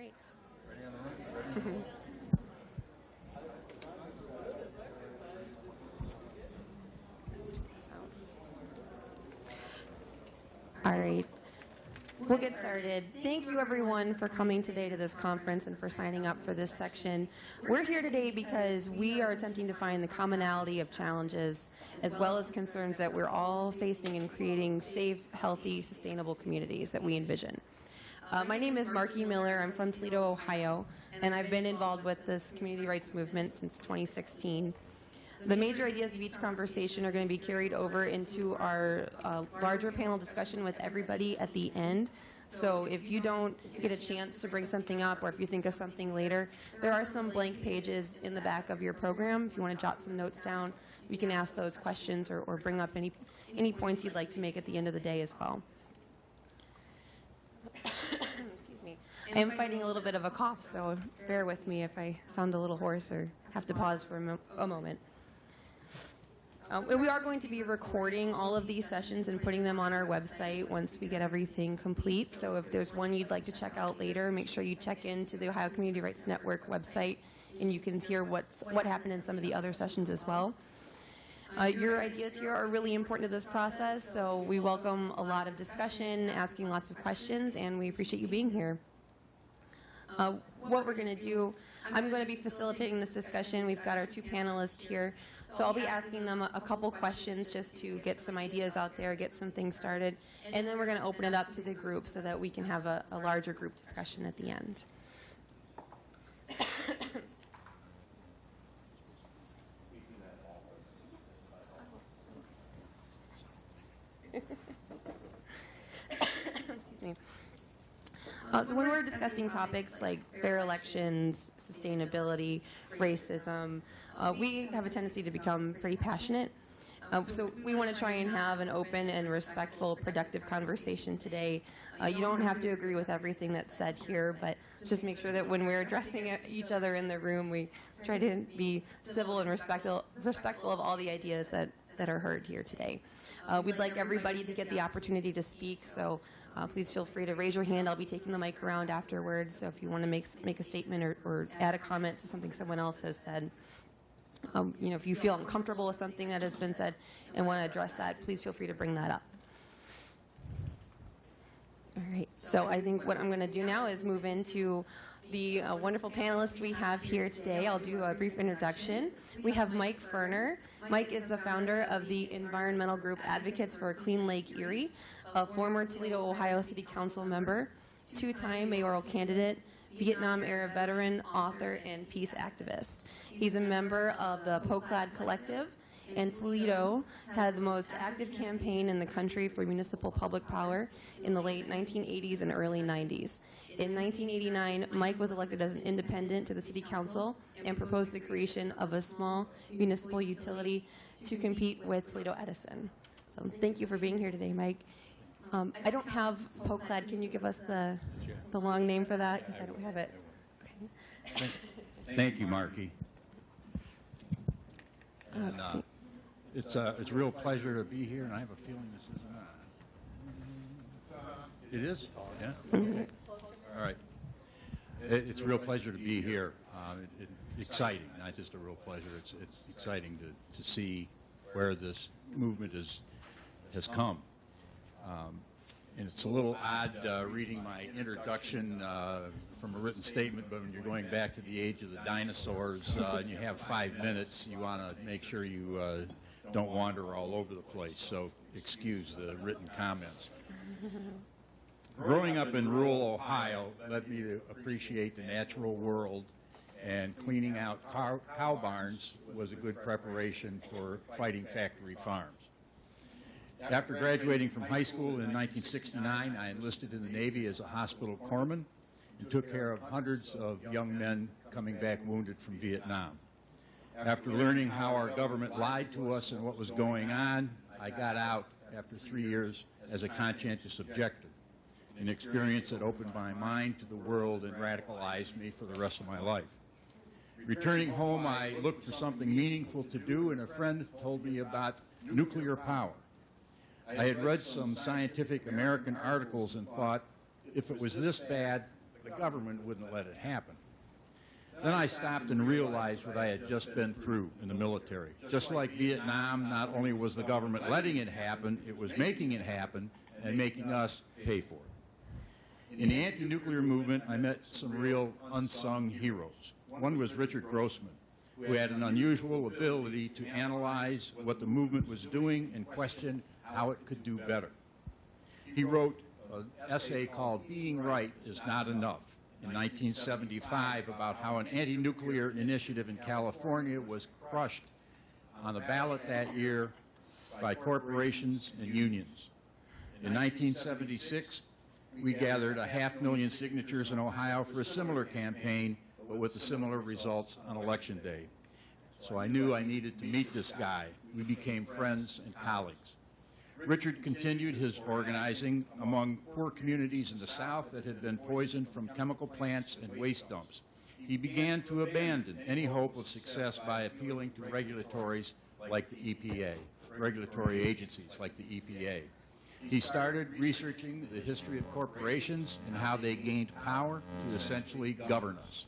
right. All right. We'll get started. Thank you, everyone, for coming today to this conference and for signing up for this section. We're here today because we are attempting to find the commonality of challenges as well as concerns that we're all facing in creating safe, healthy, sustainable communities that we envision. My name is Markie Miller. I'm from Toledo, Ohio, and I've been involved with this community rights movement since 2016. The major ideas of each conversation are going to be carried over into our larger panel discussion with everybody at the end. So if you don't get a chance to bring something up or if you think of something later, there are some blank pages in the back of your program. If you want to jot some notes down, you can ask those questions or bring up any points you'd like to make at the end of the day as well. Excuse me. I am fighting a little bit of a cough, so bear with me if I sound a little hoarse or have to pause for a moment. We are going to be recording all of these sessions and putting them on our website once we get everything complete. So if there's one you'd like to check out later, make sure you check into the Ohio Community Rights Network website and you can hear what happened in some of the other sessions as well. Your ideas here are really important to this process, so we welcome a lot of discussion, asking lots of questions, and we appreciate you being here. What we're going to do, I'm going to be facilitating this discussion. We've got our two panelists here. So I'll be asking them a couple questions just to get some ideas out there, get some things started, and then we're going to open it up to the group so that we can have a larger group discussion at the end. Excuse me. So when we're discussing topics like fair elections, sustainability, racism, we have a tendency to become pretty passionate. So we want to try and have an open and respectful, productive conversation today. You don't have to agree with everything that's said here, but just make sure that when we're addressing each other in the room, we try to be civil and respectful of all the ideas that are heard here today. We'd like everybody to get the opportunity to speak, so please feel free to raise your hand. I'll be taking the mic around afterwards, so if you want to make a statement or add a comment to something someone else has said. If you feel uncomfortable with something that has been said and want to address that, please feel free to bring that up. All right, so I think what I'm going to do now is move into the wonderful panelists we have here today. I'll do a brief introduction. We have Mike Ferner. Mike is the founder of the environmental group Advocates for Clean Lake Erie, a former Toledo, Ohio City Council member, two-time mayoral candidate, Vietnam-era veteran, author, and peace activist. He's a member of the POCLAD Collective, and Toledo had the most active campaign in the country for municipal public power in the late 1980s and early 90s. In 1989, Mike was elected as an independent to the City Council and proposed the creation of a small municipal utility to compete with Toledo Edison. So thank you for being here today, Mike. I don't have POCLAD. Can you give us the long name for that? Because I don't have it. Okay. Thank you, Markie. And, it's a real pleasure to be here, and I have a feeling this isn't on. It is? Yeah? Okay. All right. It's a real pleasure to be here. Exciting, not just a real pleasure. It's exciting to see where this movement has come. And it's a little odd reading my introduction from a written statement, but when you're going back to the age of the dinosaurs and you have 5 minutes, you want to make sure you don't wander all over the place, so excuse the written comments. Growing up in rural Ohio led me to appreciate the natural world, and cleaning out cow barns was a good preparation for fighting factory farms. After graduating from high school in 1969, I enlisted in the Navy as a hospital corpsman and took care of hundreds of young men coming back wounded from Vietnam. After learning how our government lied to us and what was going on, I got out after 3 years as a conscientious objector, an experience that opened my mind to the world and radicalized me for the rest of my life. Returning home, I looked for something meaningful to do, and a friend told me about nuclear power. I had read some Scientific American articles and thought, if it was this bad, the government wouldn't let it happen. Then I stopped and realized what I had just been through in the military. Just like Vietnam, not only was the government letting it happen, it was making it happen and making us pay for it. In the anti-nuclear movement, I met some real unsung heroes. One was Richard Grossman, who had an unusual ability to analyze what the movement was doing and question how it could do better. He wrote an essay called Being Right is Not Enough in 1975 about how an anti-nuclear initiative in California was crushed on the ballot that year by corporations and unions. In 1976, we gathered 500,000 signatures in Ohio for a similar campaign, but with the similar results on Election Day. So I knew I needed to meet this guy. We became friends and colleagues. Richard continued his organizing among poor communities in the South that had been poisoned from chemical plants and waste dumps. He began to abandon any hope of success by appealing to regulatory agencies like the EPA. He started researching the history of corporations and how they gained power to essentially govern us.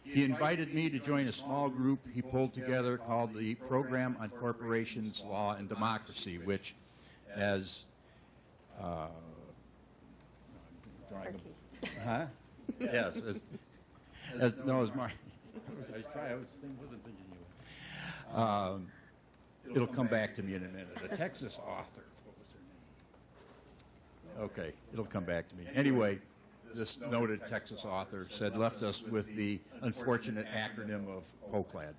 He invited me to join a small group he pulled together called the Program on Corporations, Law, and Democracy, which, as yes, as Mark. I wasn't thinking you. It'll come back to me in a minute. A Texas author. What was her name? Okay, it'll come back to me. Anyway, this noted Texas author left us with the unfortunate acronym of HOCLAD.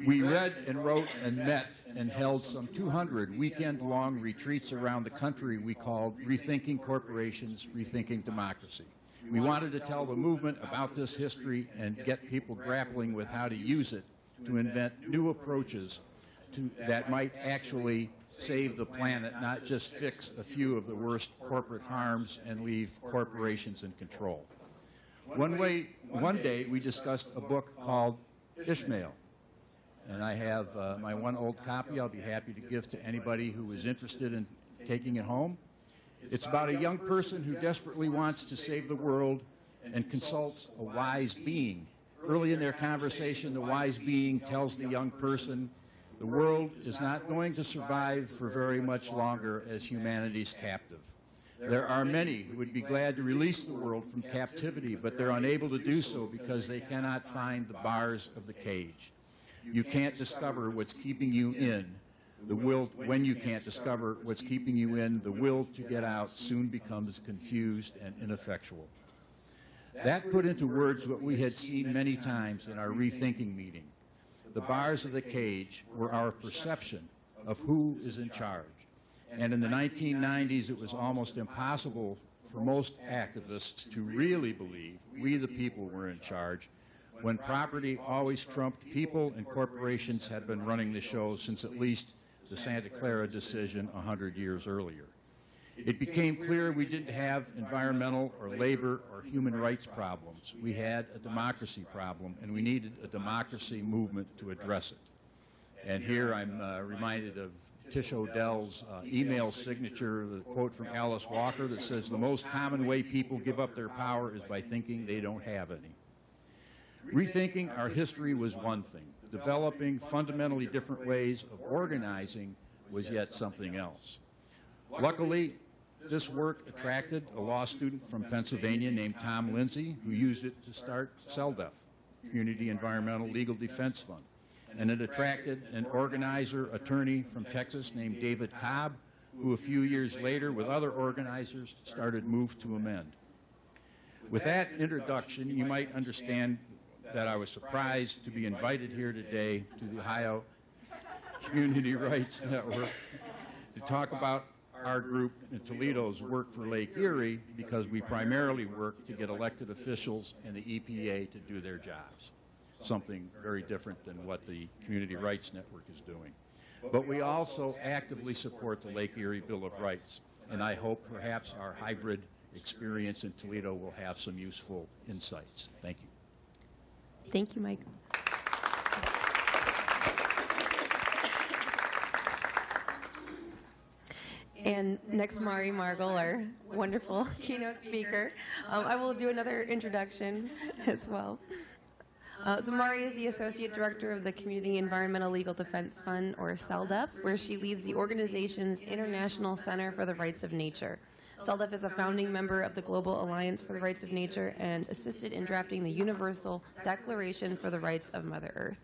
We read and wrote and met and held some 200 weekend-long retreats around the country we called Rethinking Corporations, Rethinking Democracy. We wanted to tell the movement about this history and get people grappling with how to use it to invent new approaches that might actually save the planet, not just fix a few of the worst corporate harms and leave corporations in control. One day we discussed a book called Ishmael. And I have my one old copy I'll be happy to give to anybody who is interested in taking it home. It's about a young person who desperately wants to save the world and consults a wise being. Early in their conversation, the wise being tells the young person, the world is not going to survive for very much longer as humanity's captive. There are many who would be glad to release the world from captivity, but they're unable to do so because they cannot find the bars of the cage. You can't discover what's keeping you in. When you can't discover what's keeping you in, the will to get out soon becomes confused and ineffectual. That put into words what we had seen many times in our rethinking meeting. The bars of the cage were our perception of who is in charge. And in the 1990s, it was almost impossible for most activists to really believe we, the people, were in charge, when property always trumped people and corporations had been running the show since at least the Santa Clara decision 100 years earlier. It became clear we didn't have environmental or labor or human rights problems. We had a democracy problem, and we needed a democracy movement to address it. And here I'm reminded of Tish Odell's email signature, the quote from Alice Walker that says, "The most common way people give up their power is by thinking they don't have any." Rethinking our history was one thing. Developing fundamentally different ways of organizing was yet something else. Luckily, this work attracted a law student from Pennsylvania named Tom Lindsay, who used it to start CELDF, Community Environmental Legal Defense Fund. And it attracted an organizer, attorney from Texas named David Cobb, who a few years later, with other organizers, started Move to Amend. With that introduction, you might understand that I was surprised to be invited here today to the Ohio Community Rights Network to talk about our group in Toledo's work for Lake Erie, because we primarily work to get elected officials and the EPA to do their jobs, something very different than what the Community Rights Network is doing. But we also actively support the Lake Erie Bill of Rights, and I hope perhaps our hybrid experience in Toledo will have some useful insights. Thank you. Thank you, Mike. And next, Mari Margil, our wonderful keynote speaker. I will do another introduction as well. So Mari is the Associate Director of the Community Environmental Legal Defense Fund, or CELDF, where she leads the organization's International Center for the Rights of Nature. CELDF is a founding member of the Global Alliance for the Rights of Nature and assisted in drafting the Universal Declaration for the Rights of Mother Earth.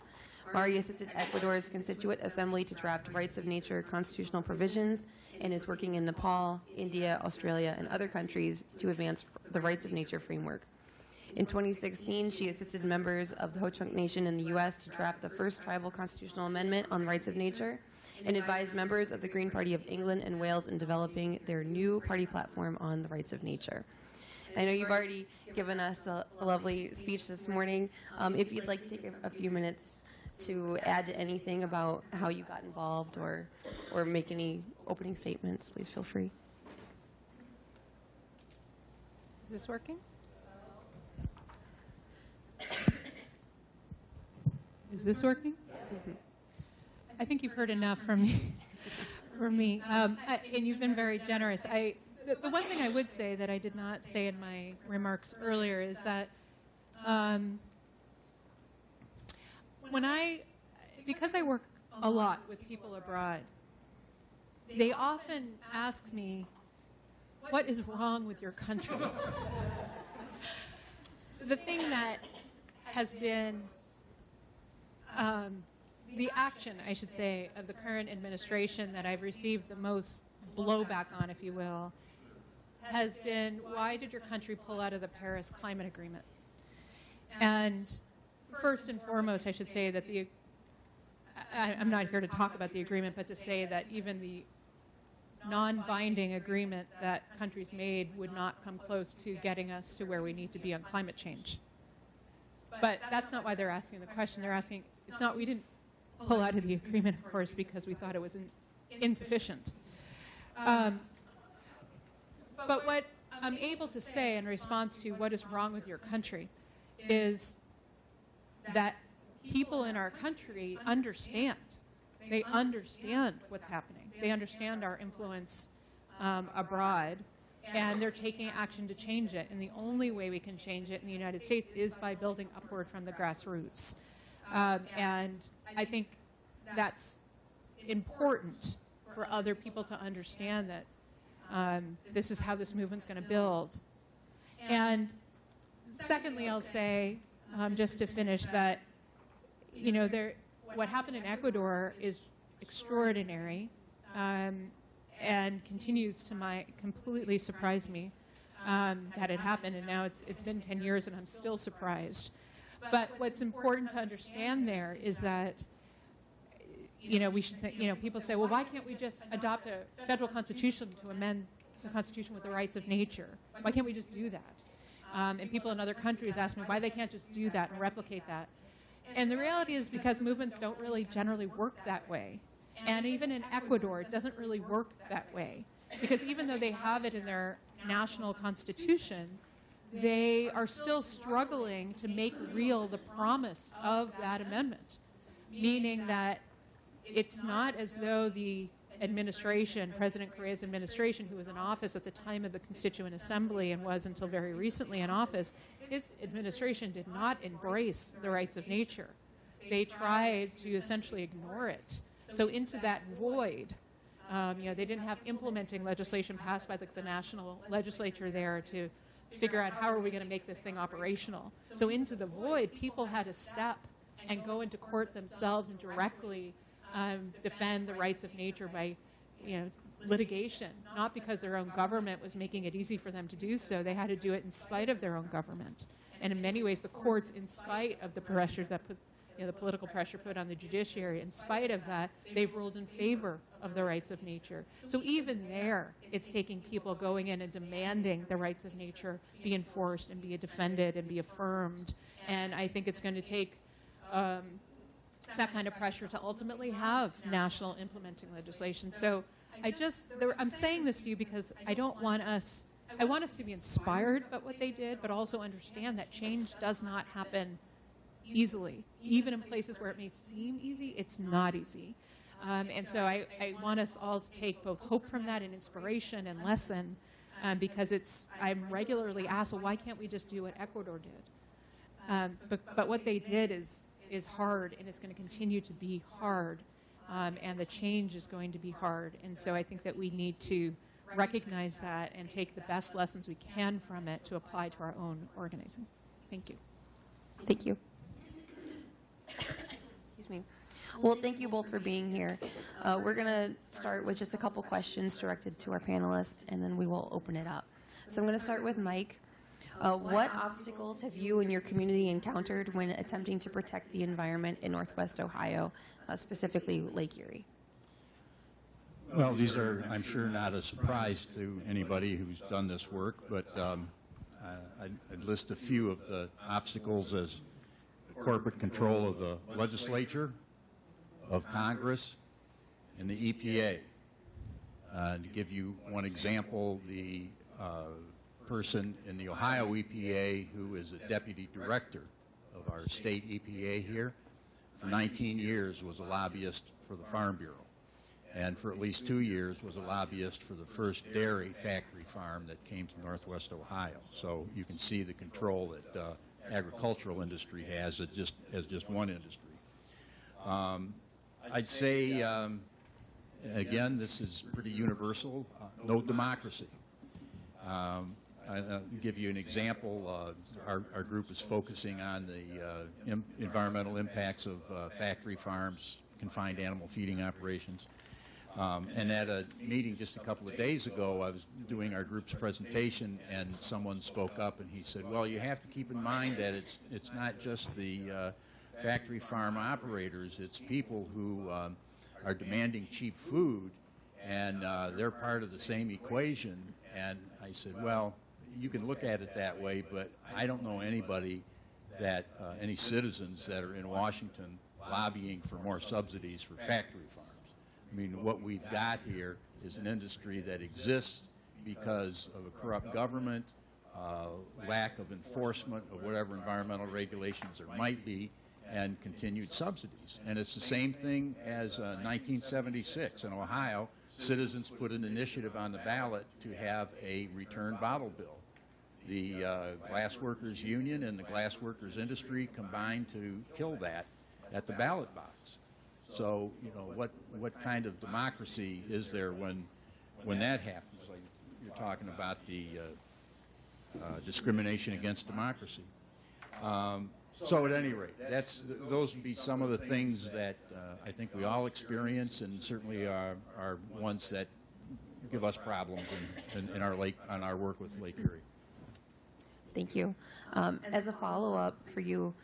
Mari assisted Ecuador's Constituent Assembly to draft Rights of Nature constitutional provisions and is working in Nepal, India, Australia, and other countries to advance the Rights of Nature framework. In 2016, she assisted members of the Ho-Chunk Nation in the U.S. to draft the first tribal constitutional amendment on rights of nature and advised members of the Green Party of England and Wales in developing their new party platform on the rights of nature. I know you've already given us a lovely speech this morning. If you'd like to take a few minutes to add to anything about how you got involved or make any opening statements, please feel free. Is this working? Is this working? Mm-hmm. I think you've heard enough from me. And you've been very generous. The one thing I would say that I did not say in my remarks earlier is that because I work a lot with people abroad, they often ask me, what is wrong with your country? The thing that has been the action, I should say, of the current administration that I've received the most blowback on, if you will, has been, why did your country pull out of the Paris Climate Agreement? And first and foremost, I should say that I'm not here to talk about the agreement, but to say that even the non-binding agreement that countries made would not come close to getting us to where we need to be on climate change. But that's not why they're asking the question. They're asking, we didn't pull out of the agreement, of course, because we thought it was insufficient. But what I'm able to say in response to what is wrong with your country is that people in our country understand. They understand what's happening. They understand our influence abroad, and they're taking action to change it. And the only way we can change it in the United States is by building upward from the grassroots. And I think that's important for other people to understand that this is how this movement's going to build. And secondly, I'll say, just to finish, that what happened in Ecuador is extraordinary and continues to completely surprise me that it happened. And now it's been 10 years and I'm still surprised. But what's important to understand there is that we should think, people say, well, why can't we just adopt a federal constitution to amend the Constitution with the rights of nature? Why can't we just do that? And people in other countries ask me why they can't just do that and replicate that. And the reality is because movements don't really generally work that way. And even in Ecuador, it doesn't really work that way. Because even though they have it in their national constitution, they are still struggling to make real the promise of that amendment. Meaning that it's not as though the administration, President Correa's administration, who was in office at the time of the Constituent Assembly and was until very recently in office, his administration did not embrace the rights of nature. They tried to essentially ignore it. So into that void, they didn't have implementing legislation passed by the national legislature there to figure out how are we going to make this thing operational. So into the void, people had to step and go into court themselves and directly defend the rights of nature by, litigation, not because their own government was making it easy for them to do so. They had to do it in spite of their own government. And in many ways, the courts, in spite of the pressure that the political pressure put on the judiciary, in spite of that, they've ruled in favor of the rights of nature. So even there, it's taking people going in and demanding the rights of nature be enforced and be defended and be affirmed. And I think it's going to take that kind of pressure to ultimately have national implementing legislation. So I'm saying this to you because I want us to be inspired by what they did, but also understand that change does not happen easily. Even in places where it may seem easy, it's not easy. And so I want us all to take both hope from that and inspiration and lesson, because I'm regularly asked, well, why can't we just do what Ecuador did? But what they did is hard, and it's going to continue to be hard, and the change is going to be hard. And so I think that we need to recognize that and take the best lessons we can from it to apply to our own organizing. Thank you. Thank you. Excuse me. Well, thank you both for being here. We're going to start with just a couple questions directed to our panelists, and then we will open it up. So I'm going to start with Mike. What obstacles have you and your community encountered when attempting to protect the environment in Northwest Ohio, specifically Lake Erie? Well, these are, I'm sure, not a surprise to anybody who's done this work, but I'd list a few of the obstacles as corporate control of the legislature, of Congress, and the EPA. To give you one example, the person in the Ohio EPA who is a deputy director of our state EPA here for 19 years was a lobbyist for the Farm Bureau, and for at least 2 years was a lobbyist for the first dairy factory farm that came to Northwest Ohio. So you can see the control that agricultural industry has as just one industry. I'd say, again, this is pretty universal, no democracy. I'll give you an example. Our group is focusing on the environmental impacts of factory farms, confined animal feeding operations. And at a meeting just a couple of days ago, I was doing our group's presentation, and someone spoke up, and he said, well, you have to keep in mind that it's not just the factory farm operators, it's people who are demanding cheap food, and they're part of the same equation. And I said, well, you can look at it that way, but I don't know anybody that, any citizens that are in Washington lobbying for more subsidies for factory farms. I mean, what we've got here is an industry that exists because of a corrupt government, lack of enforcement of whatever environmental regulations there might be, and continued subsidies. And it's the same thing as 1976 in Ohio. Citizens put an initiative on the ballot to have a return bottle bill. The Glass Workers Union and the glass workers industry combined to kill that at the ballot box. So, you know, what kind of democracy is there when that happens? Like you're talking about the discrimination against democracy. So at any rate, those would be some of the things that I think we all experience, and certainly are ones that give us problems in our work with Lake Erie. Thank you. As a follow-up for you,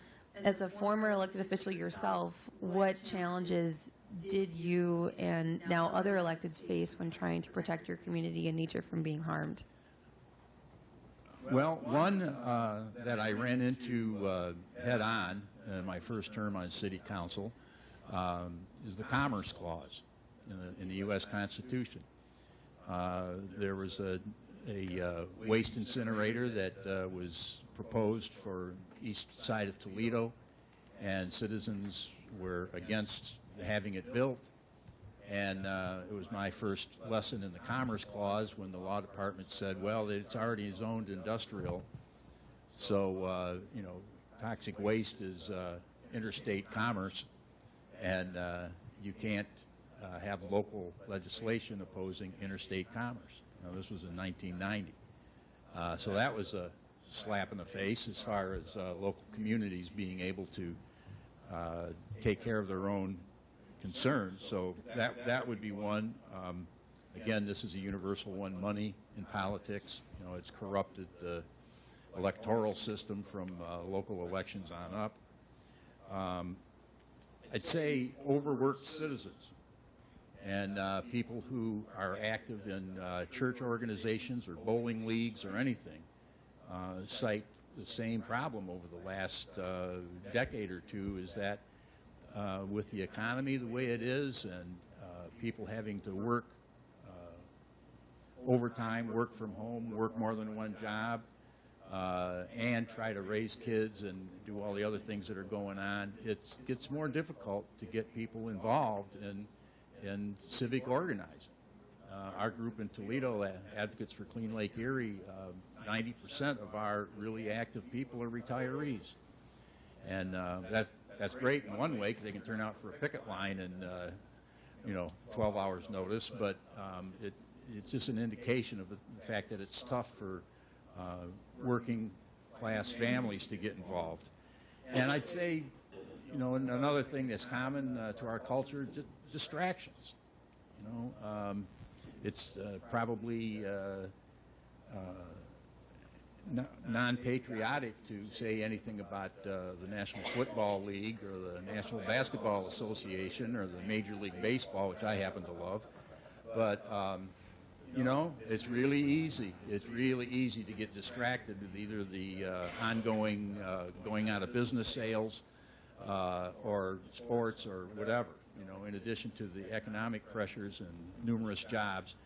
as a former elected official yourself, what challenges did you and now other electeds face when trying to protect your community and nature from being harmed? Well, one that I ran into head-on in my first term on City Council is the Commerce Clause in the U.S. Constitution. There was a waste incinerator that was proposed for east side of Toledo, and citizens were against having it built. And it was my first lesson in the Commerce Clause when the law department said, well, it's already zoned industrial, so, you know, toxic waste is interstate commerce, and you can't have local legislation opposing interstate commerce. Now, this was in 1990. So that was a slap in the face as far as local communities being able to take care of their own concerns. So that would be one. Again, this is a universal one. Money in politics, you know, it's corrupted the electoral system from local elections on up. I'd say overworked citizens and people who are active in church organizations or bowling leagues or anything cite the same problem over the last decade or two, is that with the economy the way it is and people having to work overtime, work from home, work more than one job, and try to raise kids and do all the other things that are going on, it gets more difficult to get people involved in civic organizing. Our group in Toledo, Advocates for Clean Lake Erie, 90% of our really active people are retirees. And that's great in one way because they can turn out for a picket line in 12 hours notice, but it's just an indication of the fact that it's tough for working class families to get involved. And I'd say, another thing that's common to our culture, just distractions. It's probably non-patriotic to say anything about the National Football League or the National Basketball Association or the Major League Baseball, which I happen to love. But, it's really easy. It's really easy to get distracted with either the ongoing going out of business sales or sports or whatever. In addition to the economic pressures and numerous jobs,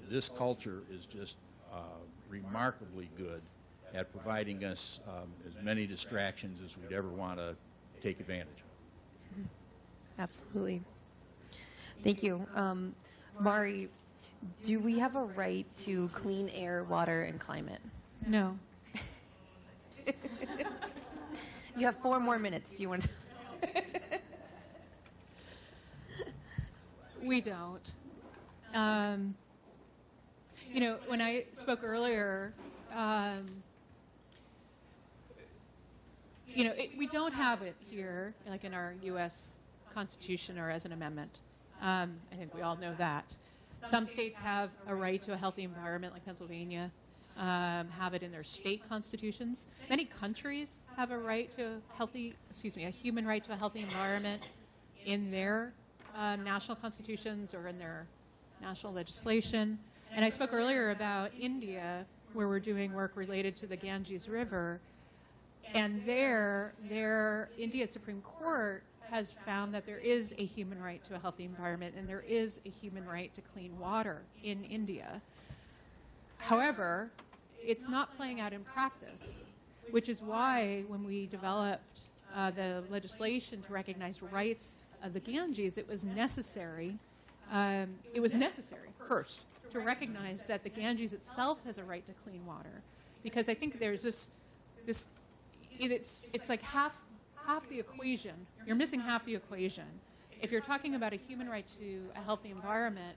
this culture is just remarkably good at providing us as many distractions as we'd ever want to take advantage of. Absolutely. Thank you. Mari, do we have a right to clean air, water, and climate? No. You have 4 more minutes. Do you want to? We don't. When I spoke earlier, we don't have it here, like in our U.S. Constitution or as an amendment. I think we all know that. Some states have a right to a healthy environment, like Pennsylvania, have it in their state constitutions. Many countries have a right to a human right to a healthy environment in their national constitutions or in their national legislation. And I spoke earlier about India, where we're doing work related to the Ganges River. And their India Supreme Court has found that there is a human right to a healthy environment and there is a human right to clean water in India. However, it's not playing out in practice, which is why when we developed the legislation to recognize rights of the Ganges, it was necessary first to recognize that the Ganges itself has a right to clean water, because I think there's it's like half the equation. You're missing half the equation. If you're talking about a human right to a healthy environment,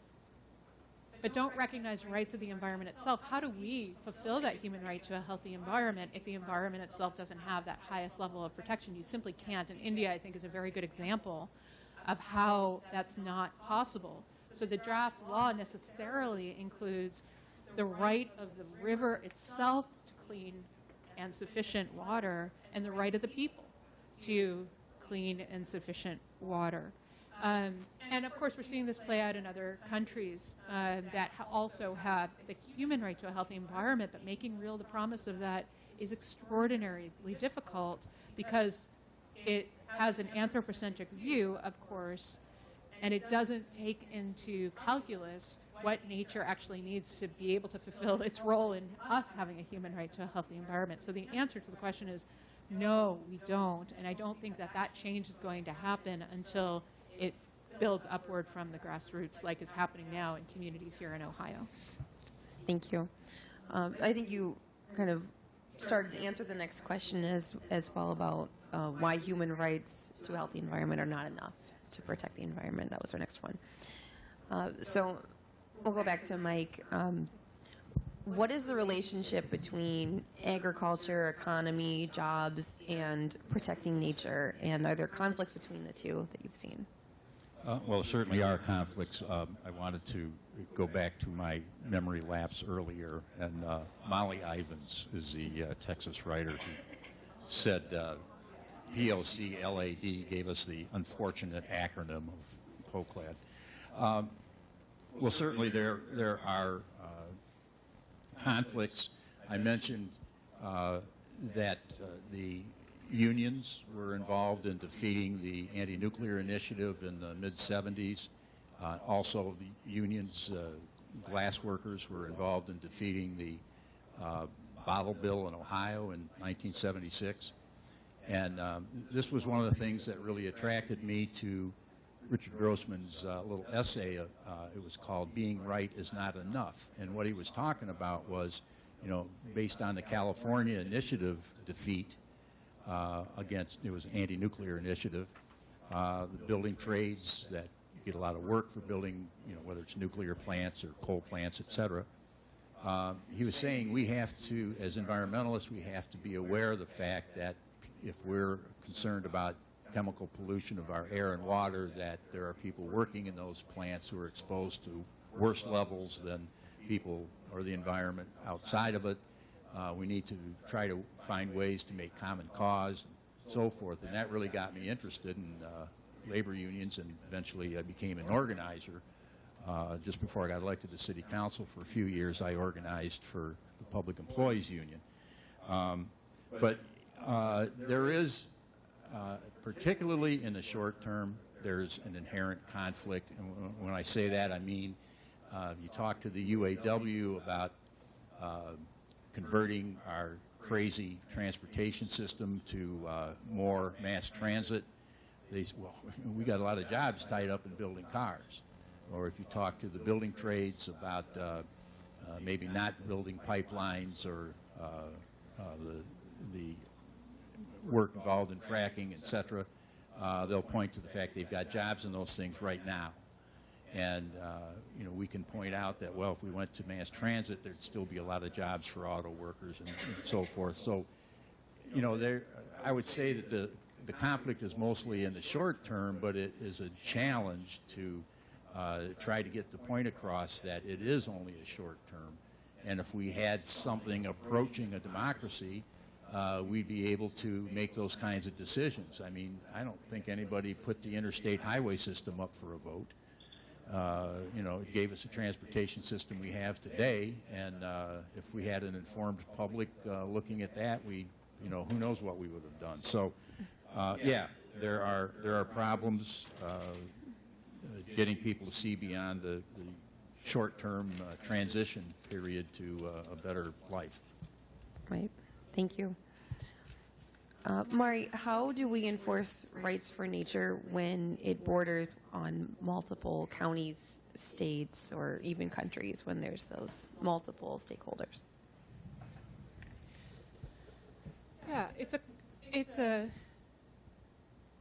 but don't recognize rights of the environment itself, how do we fulfill that human right to a healthy environment if the environment itself doesn't have that highest level of protection? You simply can't. And India, I think, is a very good example of how that's not possible. So the draft law necessarily includes the right of the river itself to clean and sufficient water, and the right of the people to clean and sufficient water. And of course, we're seeing this play out in other countries that also have the human right to a healthy environment, but making real the promise of that is extraordinarily difficult because it has an anthropocentric view, of course, and it doesn't take into calculus what nature actually needs to be able to fulfill its role in us having a human right to a healthy environment. So the answer to the question is no, we don't. And I don't think that change is going to happen until it builds upward from the grassroots like is happening now in communities here in Ohio. Thank you. I think you kind of started to answer the next question as well about why human rights to a healthy environment are not enough to protect the environment. That was our next one. So we'll go back to Mike. What is the relationship between agriculture, economy, jobs, and protecting nature? And are there conflicts between the two that you've seen? Well, certainly are conflicts. I wanted to go back to my memory lapse earlier, and Molly Ivins is the Texas writer who said POCLAD, gave us the unfortunate acronym of POCLAD. Well, certainly there are conflicts. I mentioned that the unions were involved in defeating the anti-nuclear initiative in the mid-'70s. Also, the unions, glass workers, were involved in defeating the bottle bill in Ohio in 1976. And this was one of the things that really attracted me to Richard Grossman's little essay. It was called "Being Right Is Not Enough," and what he was talking about was, based on the California initiative defeat against, it was an anti-nuclear initiative, the building trades that get a lot of work for building, whether it's nuclear plants or coal plants, et cetera. He was saying we have to, as environmentalists, we have to be aware of the fact that if we're concerned about chemical pollution of our air and water, that there are people working in those plants who are exposed to worse levels than people or the environment outside of it. We need to try to find ways to make common cause and so forth. And that really got me interested in labor unions, and eventually I became an organizer. Just before I got elected to city council, for a few years I organized for the Public Employees Union. But there is, particularly in the short term, there's an inherent conflict. And when I say that, I mean you talk to the UAW about converting our crazy transportation system to more mass transit. They say, well, we got a lot of jobs tied up in building cars. Or if you talk to the building trades about maybe not building pipelines or the work involved in fracking, et cetera, they'll point to the fact they've got jobs in those things right now. And we can point out that, well, if we went to mass transit, there'd still be a lot of jobs for auto workers and so forth. So, I would say that the conflict is mostly in the short term, but it is a challenge to try to get the point across that it is only a short term. And if we had something approaching a democracy, we'd be able to make those kinds of decisions. I mean, I don't think anybody put the interstate highway system up for a vote. It gave us a transportation system we have today, and if we had an informed public looking at that, who knows what we would have done. So, yeah, there are problems getting people to see beyond the short-term transition period to a better life. Right. Thank you. Mari, how do we enforce rights for nature when it borders on multiple counties, states, or even countries, when there's those multiple stakeholders? Yeah, it's a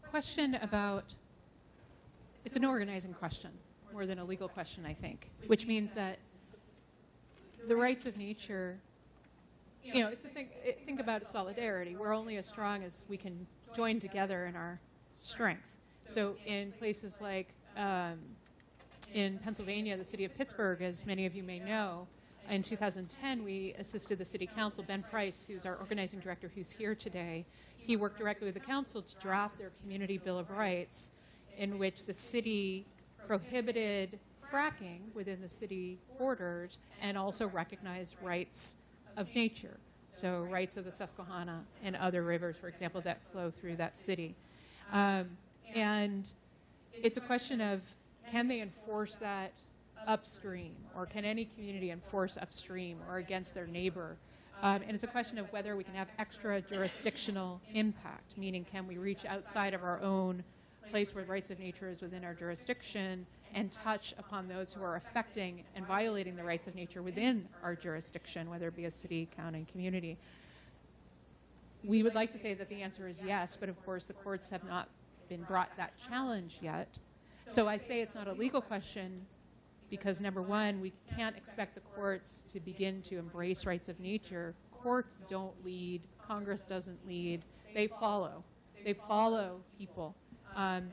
question about, it's an organizing question more than a legal question, I think, which means that the rights of nature, it's a think about solidarity. We're only as strong as we can join together in our strength. So in places like in Pennsylvania, the city of Pittsburgh, as many of you may know, in 2010, we assisted the city council. Ben Price, who's our organizing director, who's here today, he worked directly with the council to draft their community bill of rights, in which the city prohibited fracking within the city borders and also recognized rights of nature. So rights of the Susquehanna and other rivers, for example, that flow through that city. And it's a question of, can they enforce that upstream, or can any community enforce upstream or against their neighbor? And it's a question of whether we can have extra jurisdictional impact, meaning can we reach outside of our own place where rights of nature is within our jurisdiction and touch upon those who are affecting and violating the rights of nature within our jurisdiction, whether it be a city, county, community. We would like to say that the answer is yes, but of course the courts have not been brought that challenge yet. So I say it's not a legal question because, number one, we can't expect the courts to begin to embrace rights of nature. Courts don't lead. Congress doesn't lead. They follow. They follow people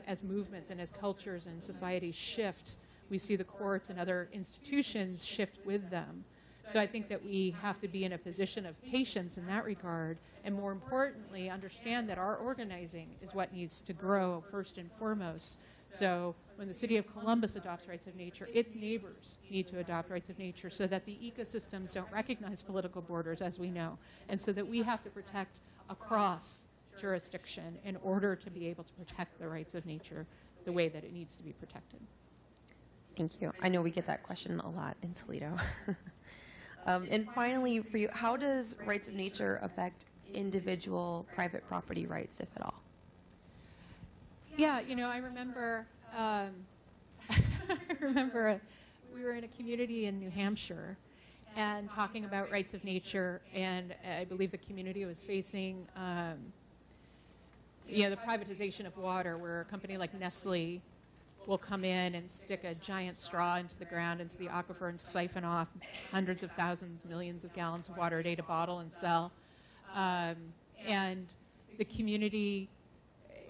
as movements and as cultures and societies shift. We see the courts and other institutions shift with them. So I think that we have to be in a position of patience in that regard, and more importantly, understand that our organizing is what needs to grow first and foremost. So when the city of Columbus adopts rights of nature, its neighbors need to adopt rights of nature so that the ecosystems don't recognize political borders, as we know, and so that we have to protect across jurisdiction in order to be able to protect the rights of nature the way that it needs to be protected. Thank you. I know we get that question a lot in Toledo. And finally, for you, how does rights of nature affect individual private property rights, if at all? Yeah, I remember I remember we were in a community in New Hampshire and talking about rights of nature, and I believe the community was facing the privatization of water, where a company like Nestle will come in and stick a giant straw into the ground, into the aquifer, and siphon off hundreds of thousands, millions of gallons of water a day to bottle and sell. And the community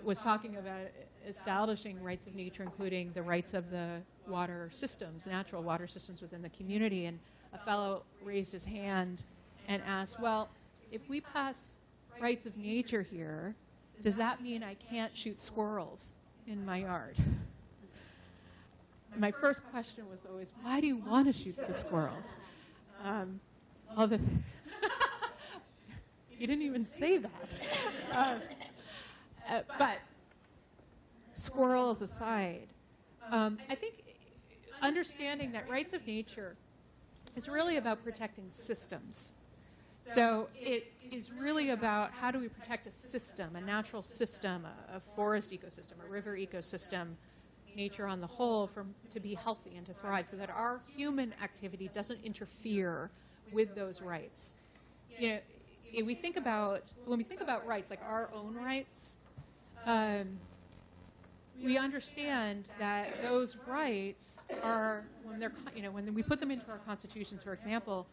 was talking about establishing rights of nature, including the rights of the water systems, natural water systems within the community. And a fellow raised his hand and asked, well, if we pass rights of nature here, does that mean I can't shoot squirrels in my yard? My first question was always, why do you want to shoot the squirrels? You didn't even say that. But squirrels aside, I think understanding that rights of nature is really about protecting systems. So it is really about how do we protect a system, a natural system, a forest ecosystem, a river ecosystem, nature on the whole, to be healthy and to thrive, so that our human activity doesn't interfere with those rights. You know, when we think about rights, like our own rights, we understand that those rights are, when we put them into our constitutions, for example,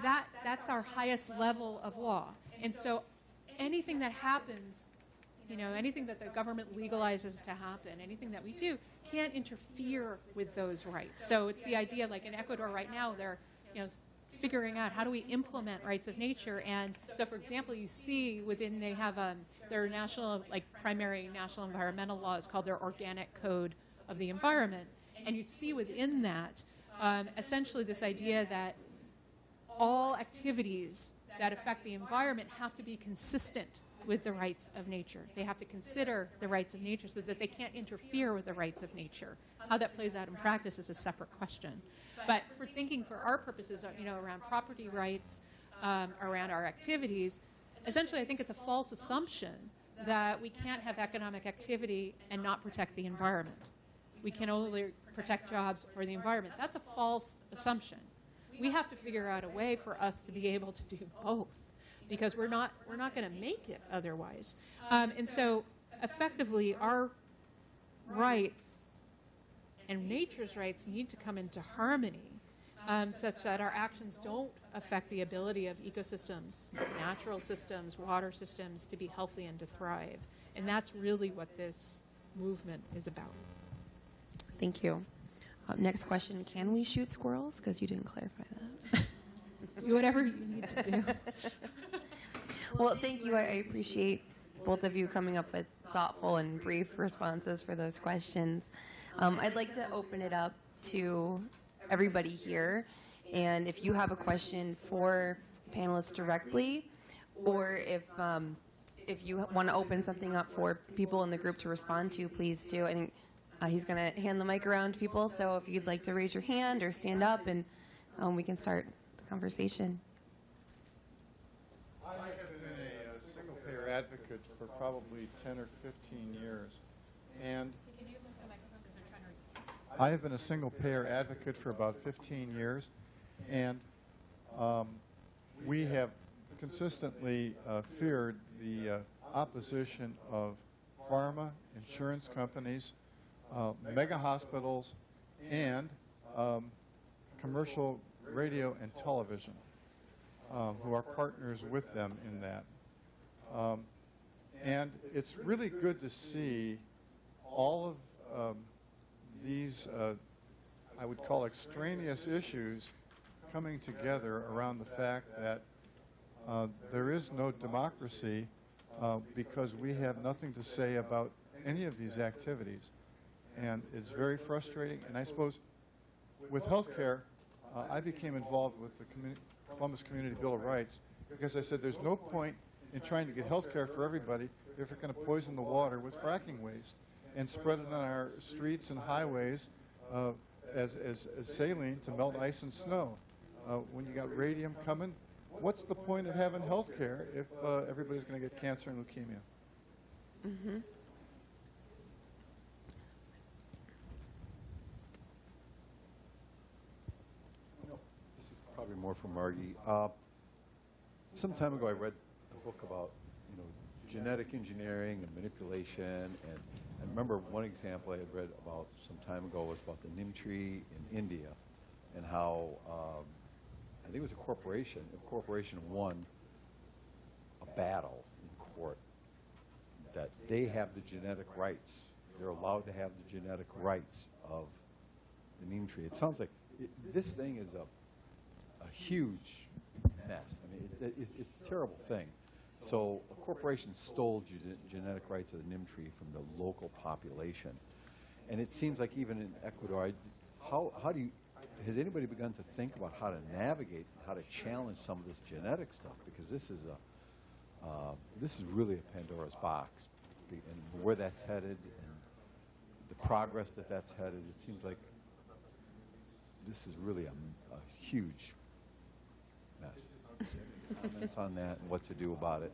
that's our highest level of law. And so anything that happens, anything that the government legalizes to happen, anything that we do, can't interfere with those rights. So it's the idea, like in Ecuador right now, they're figuring out how do we implement rights of nature. And so, for example, you see they have their national, primary national environmental law is called their Organic Code of the Environment. And you see within that essentially this idea that all activities that affect the environment have to be consistent with the rights of nature. They have to consider the rights of nature so that they can't interfere with the rights of nature. How that plays out in practice is a separate question. But for thinking for our purposes, around property rights, around our activities, essentially I think it's a false assumption that we can't have economic activity and not protect the environment. We can only protect jobs or the environment. That's a false assumption. We have to figure out a way for us to be able to do both, because we're not going to make it otherwise. And so effectively our rights and nature's rights need to come into harmony, such that our actions don't affect the ability of ecosystems, natural systems, water systems to be healthy and to thrive. And that's really what this movement is about. Thank you. Next question, can we shoot squirrels? Because you didn't clarify that. Do whatever you need to do. Well, thank you. I appreciate both of you coming up with thoughtful and brief responses for those questions. I'd like to open it up to everybody here. And if you have a question for the panelists directly, or if you want to open something up for people in the group to respond to, please do. I think he's going to hand the mic around to people. So if you'd like to raise your hand or stand up, and we can start the conversation. I have been a single-payer advocate for probably 10 or 15 years. And I have been a single-payer advocate for about 15 years. And we have consistently feared the opposition of pharma, insurance companies, mega hospitals, and commercial radio and television, who are partners with them in that. And it's really good to see all of these, I would call extraneous issues coming together around the fact that there is no democracy because we have nothing to say about any of these activities. And it's very frustrating. And I suppose with healthcare, I became involved with the Columbus Community Bill of Rights because I said there's no point in trying to get healthcare for everybody if we're going to poison the water with fracking waste and spread it on our streets and highways as saline to melt ice and snow. When you got radium coming, what's the point of having healthcare if everybody's going to get cancer and leukemia? Mm-hmm. probably more for Margie. Some time ago, I read a book about, genetic engineering and manipulation, and I remember one example I had read about some time ago was about the neem tree in India, and how I think it was a corporation. A corporation won a battle in court that they have the genetic rights. They're allowed to have the genetic rights of the neem tree. It sounds like this thing is a huge mess. I mean, it's a terrible thing. So a corporation stole genetic rights of the neem tree from the local population. And it seems like even in Ecuador, how do you, has anybody begun to think about how to navigate, how to challenge some of this genetic stuff? Because this is really a Pandora's box. And where that's headed and the progress that's headed, it seems like this is really a huge mess. Comments on that and what to do about it?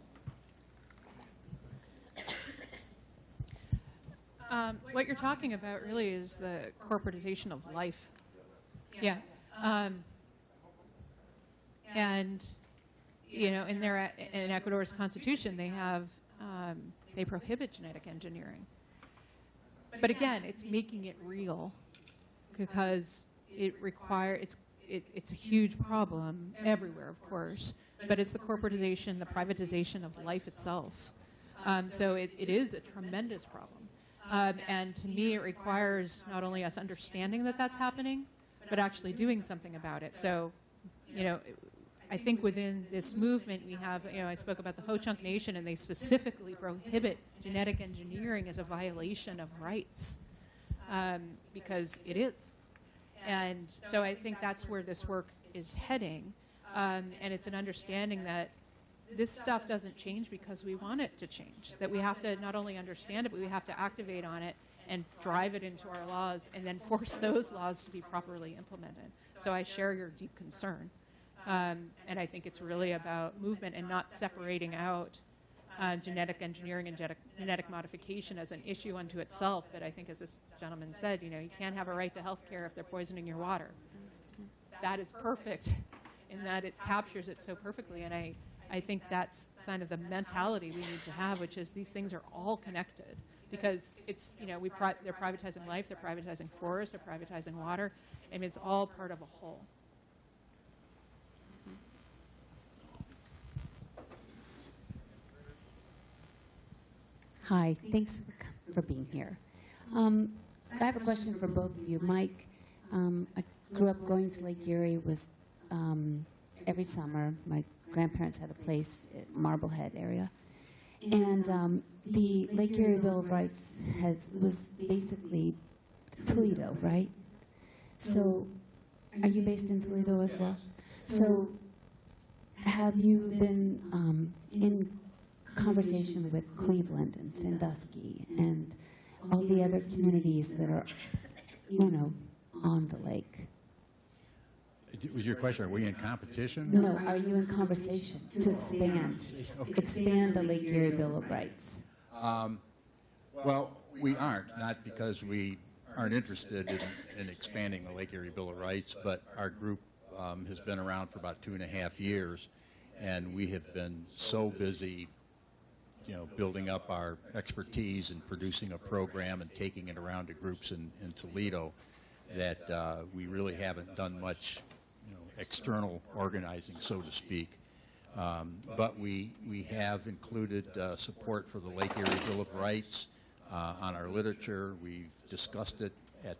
What you're talking about really is the corporatization of life. Yeah. And, in Ecuador's constitution, they have, they prohibit genetic engineering. But again, it's making it real because it's a huge problem everywhere, of course, but it's the corporatization, the privatization of life itself. So it is a tremendous problem. And to me, it requires not only us understanding that that's happening, but actually doing something about it. So, I think within this movement we have, I spoke about the Ho-Chunk Nation, and they specifically prohibit genetic engineering as a violation of rights, because it is. And so I think that's where this work is heading. And it's an understanding that this stuff doesn't change because we want it to change, that we have to not only understand it, but we have to activate on it and drive it into our laws and then force those laws to be properly implemented. So I share your deep concern. And I think it's really about movement and not separating out genetic engineering and genetic modification as an issue unto itself. But I think, as this gentleman said, you can't have a right to health care if they're poisoning your water. That is perfect in that it captures it so perfectly. And I think that's kind of the mentality we need to have, which is these things are all connected. Because it's, they're privatizing life, they're privatizing forests, they're privatizing water, and it's all part of a whole. Hi, thanks for being here. I have a question for both of you. Mike, I grew up going to Lake Erie every summer. My grandparents had a place at Marblehead area. And the Lake Erie Bill of Rights was basically Toledo, right? So, are you based in Toledo as well? So, have you been in conversation with Cleveland and Sandusky and all the other communities that are, on the lake? Was your question, are we in competition? No, are you in conversation to expand the Lake Erie Bill of Rights? Well, we aren't, not because we aren't interested in expanding the Lake Erie Bill of Rights, but our group has been around for about 2.5 years, and we have been so busy building up our expertise and producing a program and taking it around to groups in Toledo that we really haven't done much external organizing, so to speak. But we have included support for the Lake Erie Bill of Rights on our literature. We've discussed it at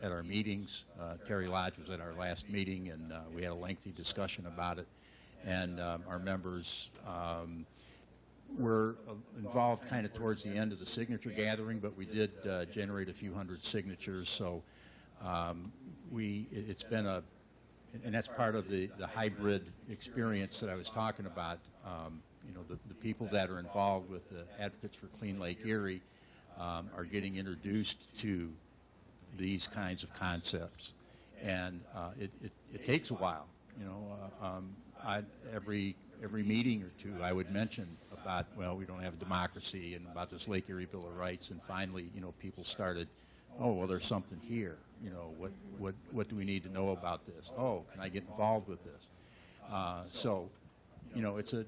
our meetings. Terry Lodge was at our last meeting, and we had a lengthy discussion about it. And our members were involved kind of towards the end of the signature gathering, but we did generate a few hundred signatures. So it's been and that's part of the hybrid experience that I was talking about. The people that are involved with the Advocates for Clean Lake Erie are getting introduced to these kinds of concepts, and it takes a while. Every meeting or two, I would mention about, we don't have a democracy, and about this Lake Erie Bill of Rights, and finally, people started oh, well, there's something here. What do we need to know about this? Oh, can I get involved with this? So, it's a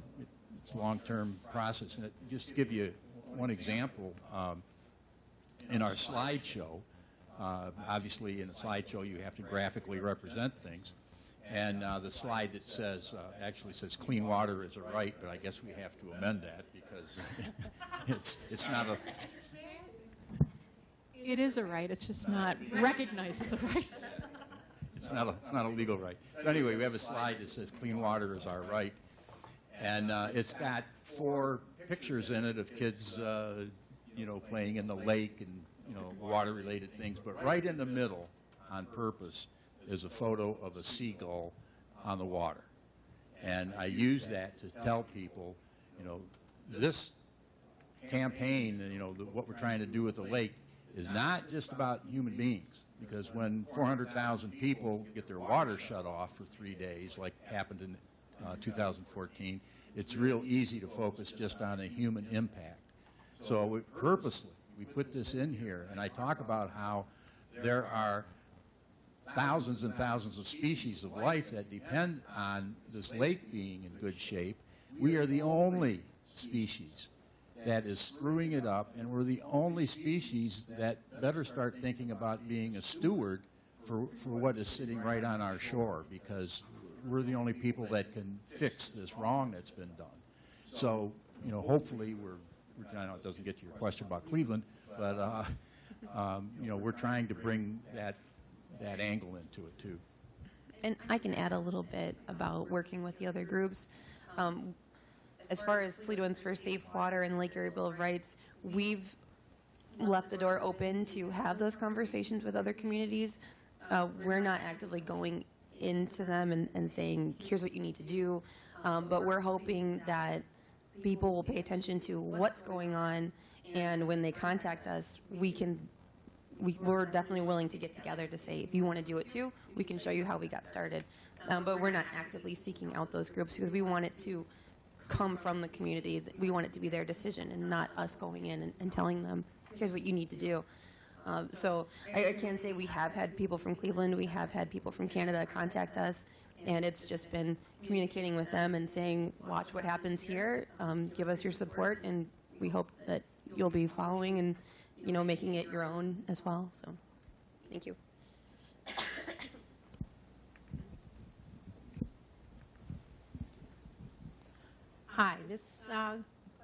long-term process. And just to give you one example, in our slideshow, obviously in a slideshow you have to graphically represent things. And the slide that says, actually says clean water is a right, but I guess we have to amend that because it's not a... It is a right. It's just not recognized as a right. It's not a legal right. So anyway, we have a slide that says clean water is our right. And it's got 4 pictures in it of kids, playing in the lake and, water-related things. But right in the middle, on purpose, is a photo of a seagull on the water. And I use that to tell people, this campaign, what we're trying to do with the lake is not just about human beings. Because when 400,000 people get their water shut off for 3 days, like happened in 2014, it's real easy to focus just on a human impact. So purposely, we put this in here, and I talk about how there are thousands and thousands of species of life that depend on this lake being in good shape. We are the only species that is screwing it up, and we're the only species that better start thinking about being a steward for what is sitting right on our shore, because we're the only people that can fix this wrong that's been done. So, hopefully I know it doesn't get to your question about Cleveland, but, we're trying to bring that angle into it, too. And I can add a little bit about working with the other groups. As far as Toledoans for Safe Water and Lake Erie Bill of Rights, we've left the door open to have those conversations with other communities. We're not actively going into them and saying, here's what you need to do, but we're hoping that people will pay attention to what's going on, and when they contact us, we're definitely willing to get together to say, if you want to do it too, we can show you how we got started. But we're not actively seeking out those groups because we want it to come from the community. We want it to be their decision and not us going in and telling them, here's what you need to do. So I can say we have had people from Cleveland, we have had people from Canada contact us, and it's just been communicating with them and saying, watch what happens here, give us your support, and we hope that you'll be following and making it your own as well. So thank you. Hi, this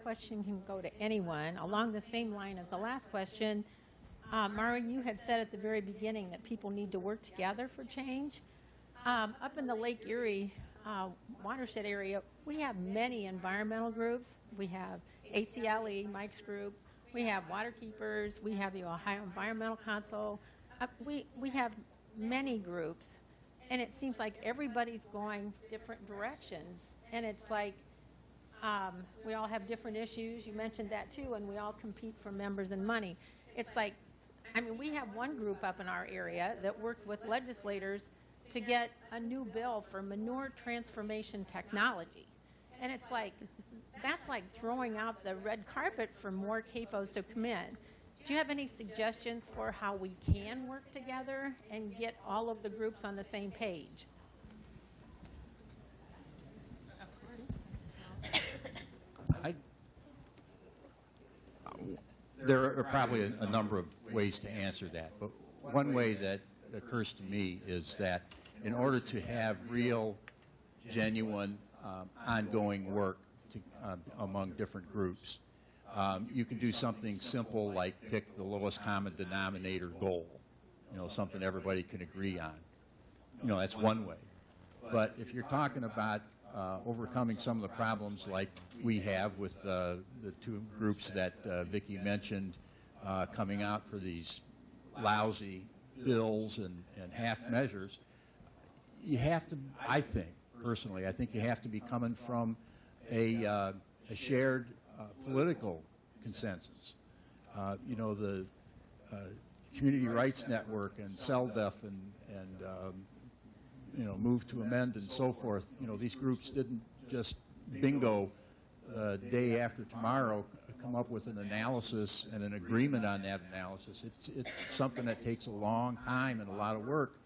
question can go to anyone. Along the same line as the last question, Mari, you had said at the very beginning that people need to work together for change. Up in the Lake Erie watershed area, we have many environmental groups. We have ACLE, Mike's group. We have Waterkeepers. We have the Ohio Environmental Council. We have many groups, and it seems like everybody's going different directions. And it's like, we all have different issues. You mentioned that too, and we all compete for members and money. It's like, we have one group up in our area that worked with legislators to get a new bill for manure transformation technology. And it's like, that's like throwing out the red carpet for more CAFOs to come in. Do you have any suggestions for how we can work together and get all of the groups on the same page? There are probably a number of ways to answer that, but one way that occurs to me is that in order to have real, genuine, ongoing work among different groups, you can do something simple like pick the lowest common denominator goal, something everybody can agree on. That's one way. But if you're talking about overcoming some of the problems like we have with the 2 groups that Vicki mentioned coming out for these lousy bills and half measures, you have to, I think you have to be coming from a shared political consensus. The Community Rights Network and CELDF and Move to Amend and so forth, these groups didn't just bingo day after tomorrow come up with an analysis and an agreement on that analysis. It's something that takes a long time and a lot of work,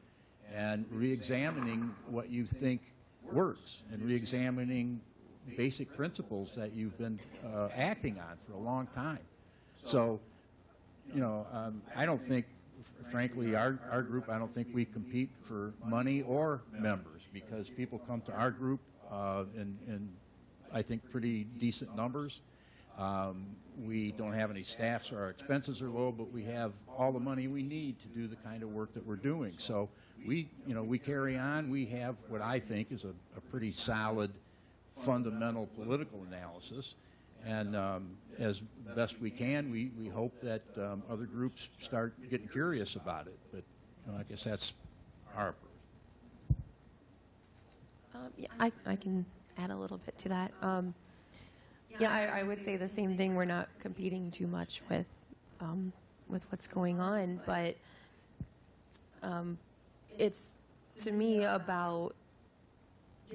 and re-examining what you think works and re-examining basic principles that you've been acting on for a long time. So, you know, I don't think, frankly, our group, I don't think we compete for money or members, because people come to our group in I think, pretty decent numbers. We don't have any staff, so our expenses are low, but we have all the money we need to do the kind of work that we're doing. So we carry on. We have what I think is a pretty solid, fundamental political analysis. And as best we can, we hope that other groups start getting curious about it. But I guess that's our approach. Yeah, I can add a little bit to that. Yeah, I would say the same thing. We're not competing too much with what's going on, but it's, to me, about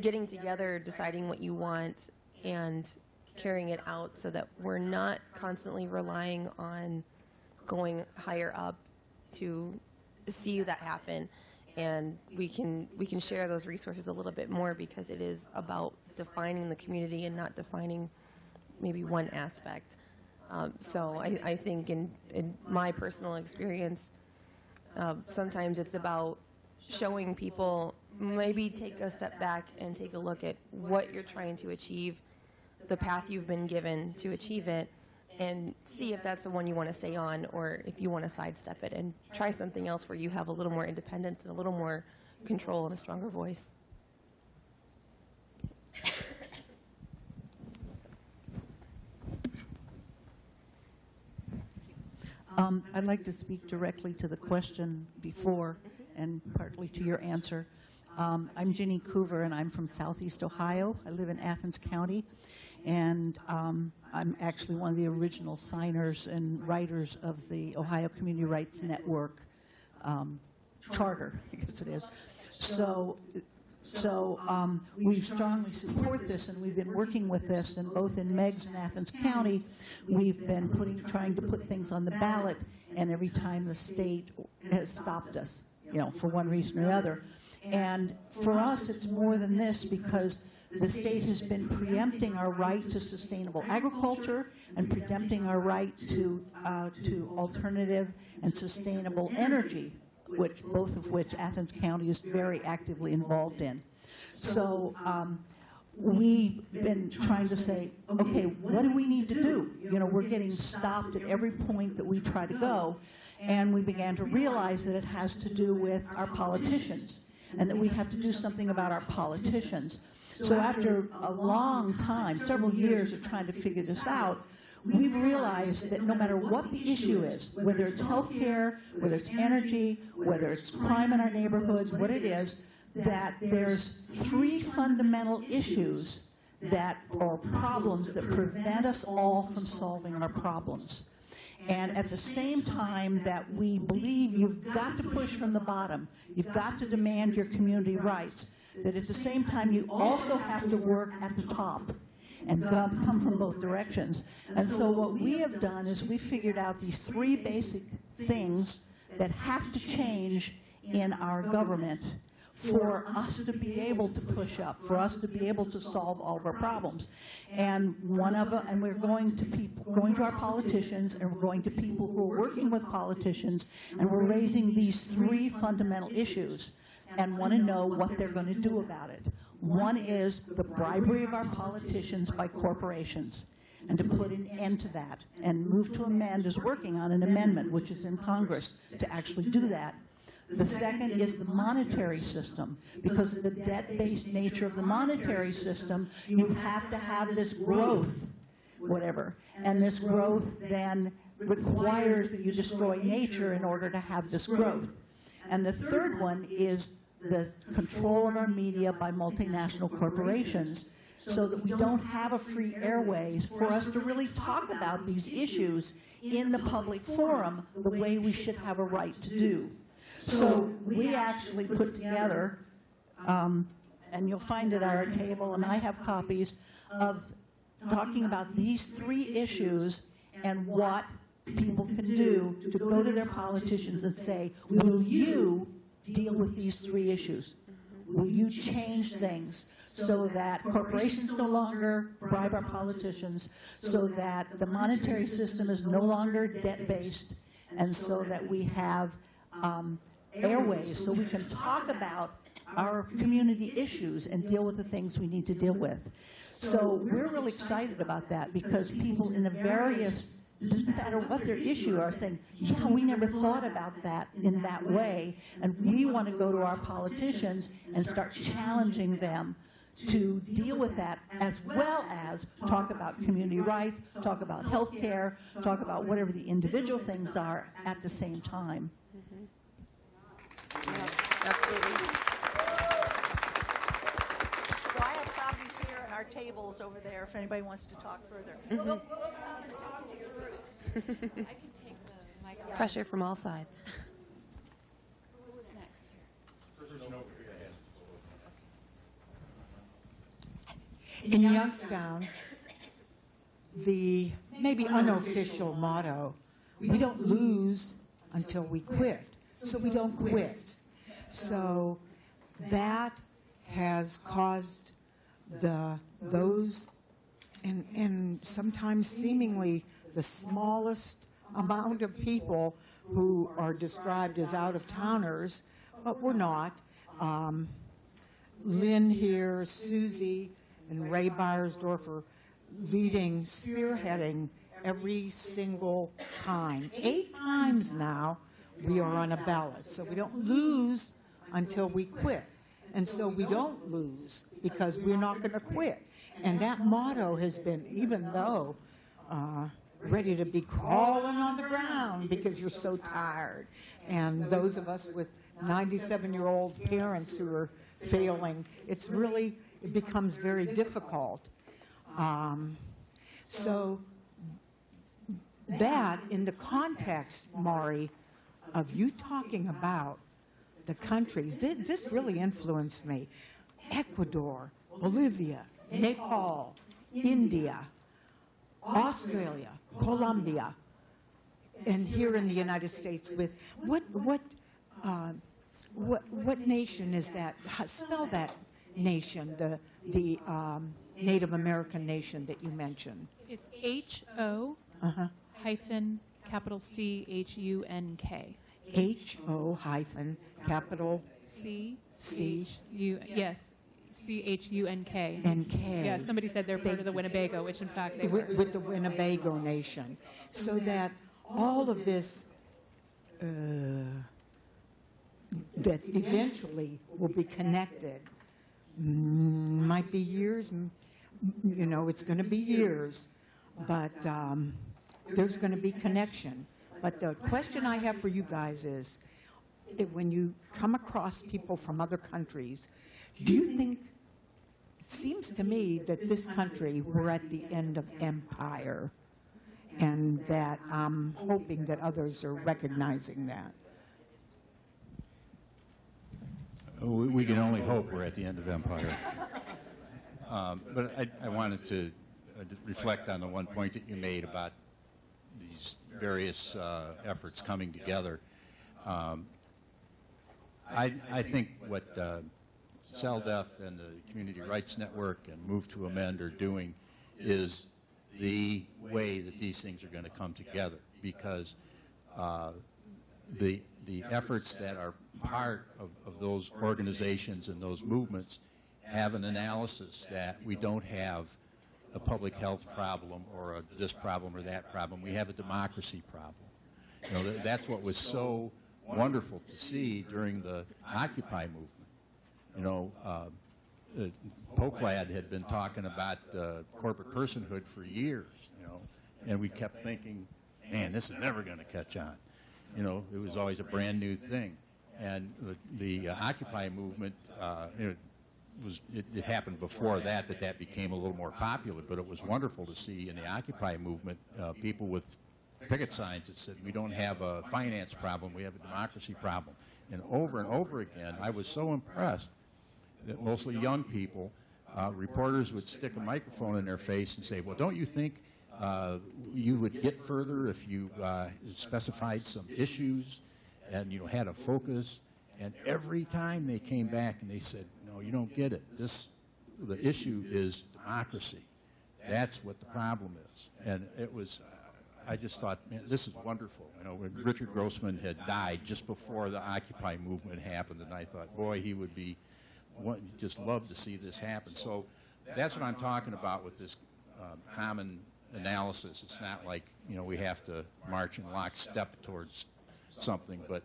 getting together, deciding what you want, and carrying it out so that we're not constantly relying on going higher up to see that happen. And we can share those resources a little bit more, because it is about defining the community and not defining maybe one aspect. So I think in my personal experience, sometimes it's about showing people, maybe take a step back and take a look at what you're trying to achieve, the path you've been given to achieve it, and see if that's the one you want to stay on, or if you want to sidestep it and try something else where you have a little more independence and a little more control and a stronger voice. I'd like to speak directly to the question before and partly to your answer. I'm Ginny Coover, and I'm from Southeast Ohio. I live in Athens County, and I'm actually one of the original signers and writers of the Ohio Community Rights Network charter, I guess it is. So we strongly support this, and we've been working with this, and both in Meigs and Athens County, we've been trying to put things on the ballot, and every time the state has stopped us, for one reason or another. And for us, it's more than this, because the state has been preempting our right to sustainable agriculture and preempting our right to alternative and sustainable energy, both of which Athens County is very actively involved in. So we've been trying to say, okay, what do we need to do? We're getting stopped at every point that we try to go, and we began to realize that it has to do with our politicians, and that we have to do something about our politicians. So after a long time, several years of trying to figure this out, we've realized that no matter what the issue is, whether it's health care, whether it's energy, whether it's crime in our neighborhoods, what it is, that there's three fundamental issues or problems that prevent us all from solving our problems. And at the same time that we believe you've got to push from the bottom, you've got to demand your community rights, that at the same time you also have to work at the top and come from both directions. And so what we have done is we figured out these three basic things that have to change in our government for us to be able to push up, for us to be able to solve all of our problems. And we're going to our politicians, and we're going to people who are working with politicians, and we're raising these three fundamental issues and want to know what they're going to do about it. One is the bribery of our politicians by corporations, and to put an end to that. And Move to Amend is working on an amendment, which is in Congress, to actually do that. The second is the monetary system. Because of the debt-based nature of the monetary system, you have to have this growth, whatever. And this growth then requires that you destroy nature in order to have this growth. And the third one is the control of our media by multinational corporations, so that we don't have a free airways for us to really talk about these issues in the public forum the way we should have a right to do. So we actually put together, and you'll find it at our table, and I have copies of talking about these 3 issues and what people can do to go to their politicians and say, will you deal with these 3 issues? Will you change things so that corporations no longer bribe our politicians, so that the monetary system is no longer debt-based, and so that we have airways so we can talk about our community issues and deal with the things we need to deal with. So we're really excited about that because people in the various, doesn't matter what their issue, are saying, yeah, we never thought about that in that way, and we want to go to our politicians and start challenging them to deal with that, as well as talk about community rights, talk about health care, talk about whatever the individual things are at the same time. Yeah, absolutely. Well, I have copies here and our tables over there if anybody wants to talk further. We'll come and talk to your group. Pressure from all sides. Who's next? In Youngstown, the maybe unofficial motto, we don't lose until we quit. So we don't quit. So that has caused those and sometimes seemingly the smallest amount of people who are described as out-of-towners, but we're not. Lynn here, Susie, and Ray Beiersdorfer leading, spearheading every single time. 8 times now we are on a ballot. So we don't lose until we quit. And so we don't lose because we're not going to quit. And that motto has been, even though ready to be crawling on the ground because you're so tired. And those of us with 97-year-old parents who are failing, it becomes very difficult. So that, in the context, Mari, of you talking about the countries, this really influenced me. Ecuador, Bolivia, Nepal, India, Australia, Colombia, and here in the United States with what nation is that? Spell that nation, the Native American nation that you mentioned. It's H-O hyphen capital C-H-U-N-K. H-O hyphen capital C-H-U, yes, C-H-U-N-K. N-K. Yeah, somebody said they're part of the Winnebago, which in fact they were. With the Winnebago Nation. So that all of this, that eventually will be connected, might be years, it's going to be years, but there's going to be connection. But the question I have for you guys is, when you come across people from other countries, do you think, it seems to me that this country, we're at the end of empire, and that I'm hoping that others are recognizing that. We can only hope we're at the end of empire. But I wanted to reflect on the one point that you made about these various efforts coming together. I think what CELDF and the Community Rights Network and Move to Amend are doing is the way that these things are going to come together, because the efforts that are part of those organizations and those movements have an analysis that we don't have a public health problem or this problem or that problem. We have a democracy problem. That's what was so wonderful to see during the Occupy movement. Poklad had been talking about corporate personhood for years, and we kept thinking, man, this is never going to catch on. It was always a brand new thing. And the Occupy movement, it happened before that became a little more popular, but it was wonderful to see in the Occupy movement people with picket signs that said, we don't have a finance problem, we have a democracy problem. And over again, I was so impressed that mostly young people reporters would stick a microphone in their face and say, well, don't you think you would get further if you specified some issues and had a focus? And every time they came back and they said, no, you don't get it. The issue is democracy. That's what the problem is. And it was, I just thought, man, this is wonderful. When Richard Grossman had died just before the Occupy movement happened, and I thought, boy, he would be, just love to see this happen. So that's what I'm talking about with this common analysis. It's not like, we have to march in lockstep towards something, but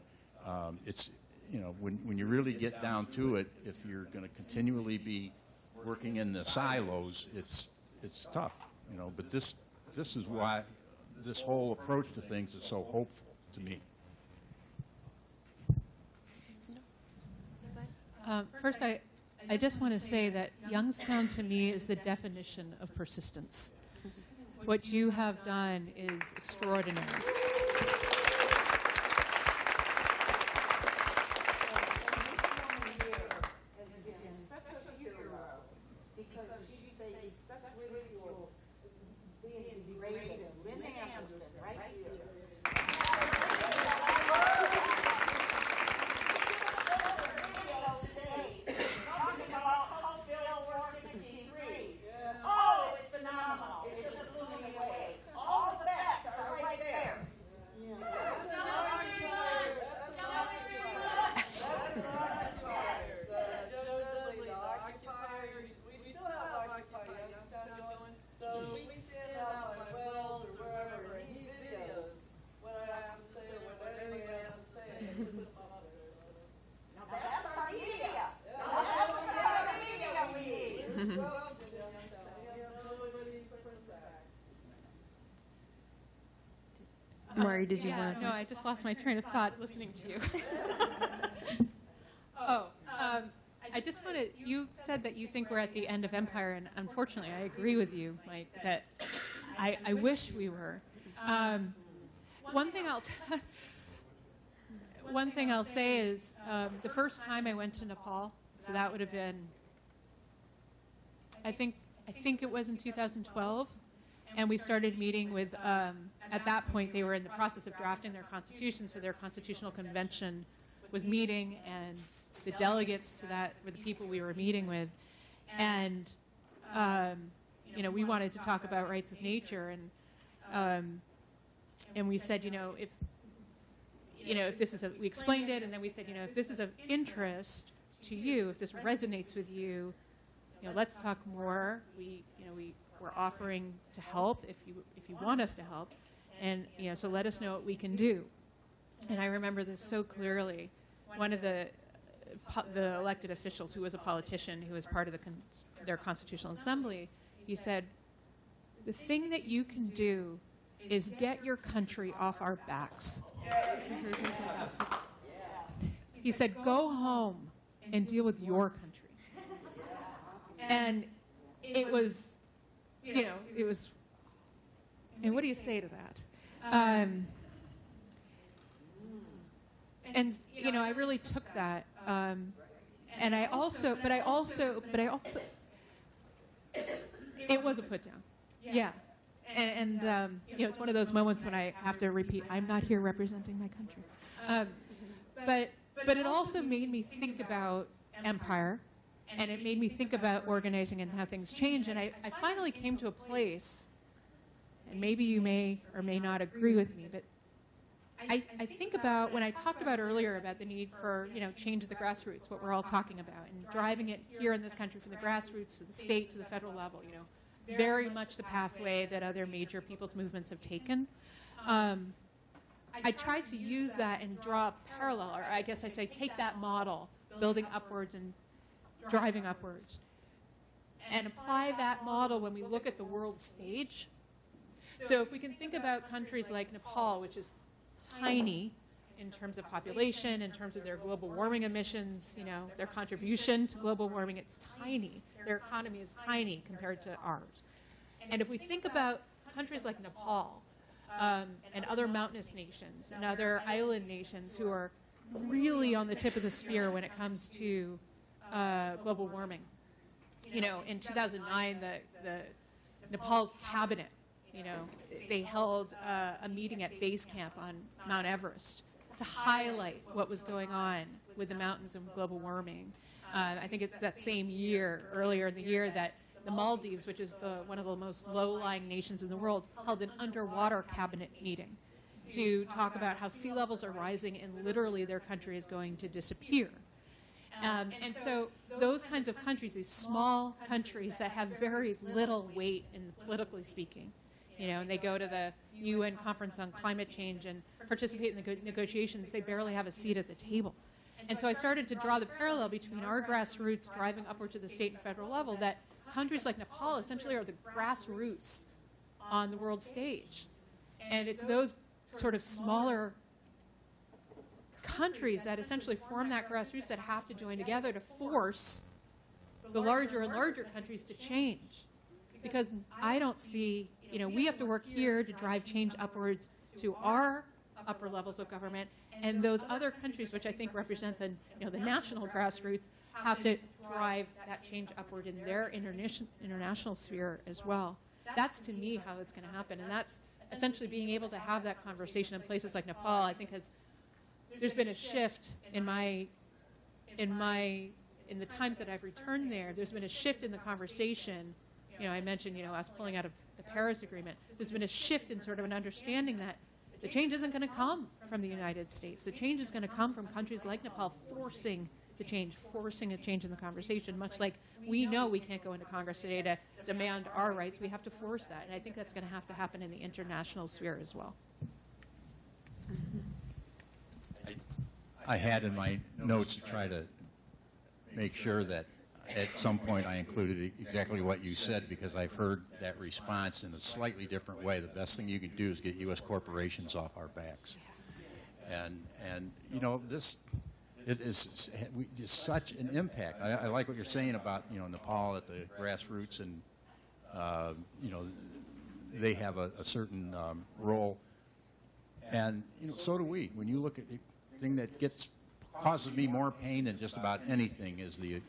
it's, when you really get down to it, if you're going to continually be working in the silos, it's tough, but this is why this whole approach to things is so hopeful to me. First, I just want to say that Youngstown to me is the definition of persistence. What you have done is extraordinary. Mari, did you want to? No, I just lost my train of thought listening to you. I just want to, you said that you think we're at the end of empire, and unfortunately I agree with you, Mike, that I wish we were. One thing I'll say is the first time I went to Nepal, so that would have been, I think it was in 2012, and we started meeting with, at that point they were in the process of drafting their constitution, so their constitutional convention was meeting, and the delegates to that were the people we were meeting with. And, we wanted to talk about rights of nature, and we said, if this is we explained it, and then we said, if this is of interest to you, if this resonates with you, let's talk more. We're offering to help if you want us to help, and so let us know what we can do. And I remember this so clearly. One of the elected officials, who was a politician, who was part of their constitutional assembly, he said, "The thing that you can do is get your country off our backs." He said, "Go home and deal with your country." And it was, and what do you say to that? And I really took that, and I also, it was a put down, yeah. And it's one of those moments when I have to repeat, I'm not here representing my country. But it also made me think about empire, and it made me think about organizing and how things change. And I finally came to a place, and maybe you may or may not agree with me, but I think about, when I talked about earlier about the need for, change at the grassroots, what we're all talking about, and driving it here in this country from the grassroots to the state to the federal level, very much the pathway that other major people's movements have taken. I tried to use that and draw a parallel, or I guess I say take that model, building upwards and driving upwards, and apply that model when we look at the world stage. So if we can think about countries like Nepal, which is tiny in terms of population, in terms of their global warming emissions, their contribution to global warming, it's tiny. Their economy is tiny compared to ours. And if we think about countries like Nepal and other mountainous nations and other island nations who are really on the tip of the spear when it comes to global warming, in 2009, the Nepal's cabinet, they held a meeting at base camp on Mount Everest to highlight what was going on with the mountains and global warming. I think it's that same year, earlier in the year, that the Maldives, which is one of the most low-lying nations in the world, held an underwater cabinet meeting to talk about how sea levels are rising and literally their country is going to disappear. And so those kinds of countries, these small countries that have very little weight in politically speaking, and they go to the UN Conference on Climate Change and participate in the negotiations, they barely have a seat at the table. And so I started to draw the parallel between our grassroots driving upward to the state and federal level, that countries like Nepal essentially are the grassroots on the world stage. And it's those sort of smaller countries that essentially form that grassroots that have to join together to force the larger and larger countries to change. Because I don't see, we have to work here to drive change upwards to our upper levels of government, and those other countries, which I think represent the national grassroots, have to drive that change upward in their international sphere as well. That's, to me, how it's going to happen, and that's essentially being able to have that conversation in places like Nepal. I think there's been a shift in the times that I've returned there. There's been a shift in the conversation. I mentioned us pulling out of the Paris Agreement. There's been a shift in sort of an understanding that the change isn't going to come from the United States. The change is going to come from countries like Nepal forcing a change in the conversation, much like we know we can't go into Congress today to demand our rights. We have to force that. And I think that's going to have to happen in the international sphere as well. I had in my notes to try to make sure that at some point I included exactly what you said, because I've heard that response in a slightly different way. The best thing you can do is get U.S. corporations off our backs. And it is such an impact. I like what you're saying about, Nepal at the grassroots, and, they have a certain role. And, so do we. When you look at the thing that causes me more pain than just about anything is the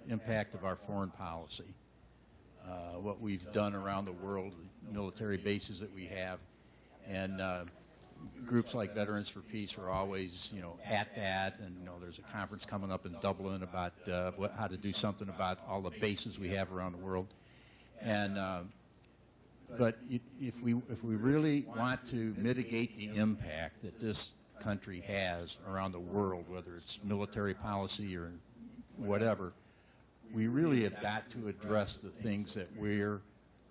impact of our foreign policy. What we've done around the world, the military bases that we have, and groups like Veterans for Peace are always, at that. And there's a conference coming up in Dublin about how to do something about all the bases we have around the world. And but if we really want to mitigate the impact that this country has around the world, whether it's military policy or whatever, we really have got to address the things that we're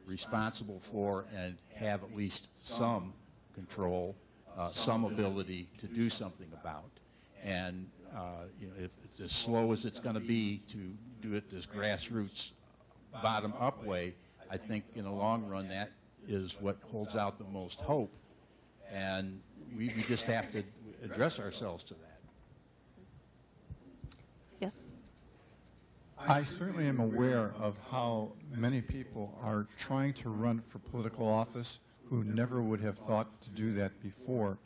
responsible for and have at least some control, some ability to do something about. And if it's as slow as it's going to be to do it this grassroots, bottom-up way, I think in the long run that is what holds out the most hope. And we just have to address ourselves to that. Yes. I certainly am aware of how many people are trying to run for political office who never would have thought to do that before.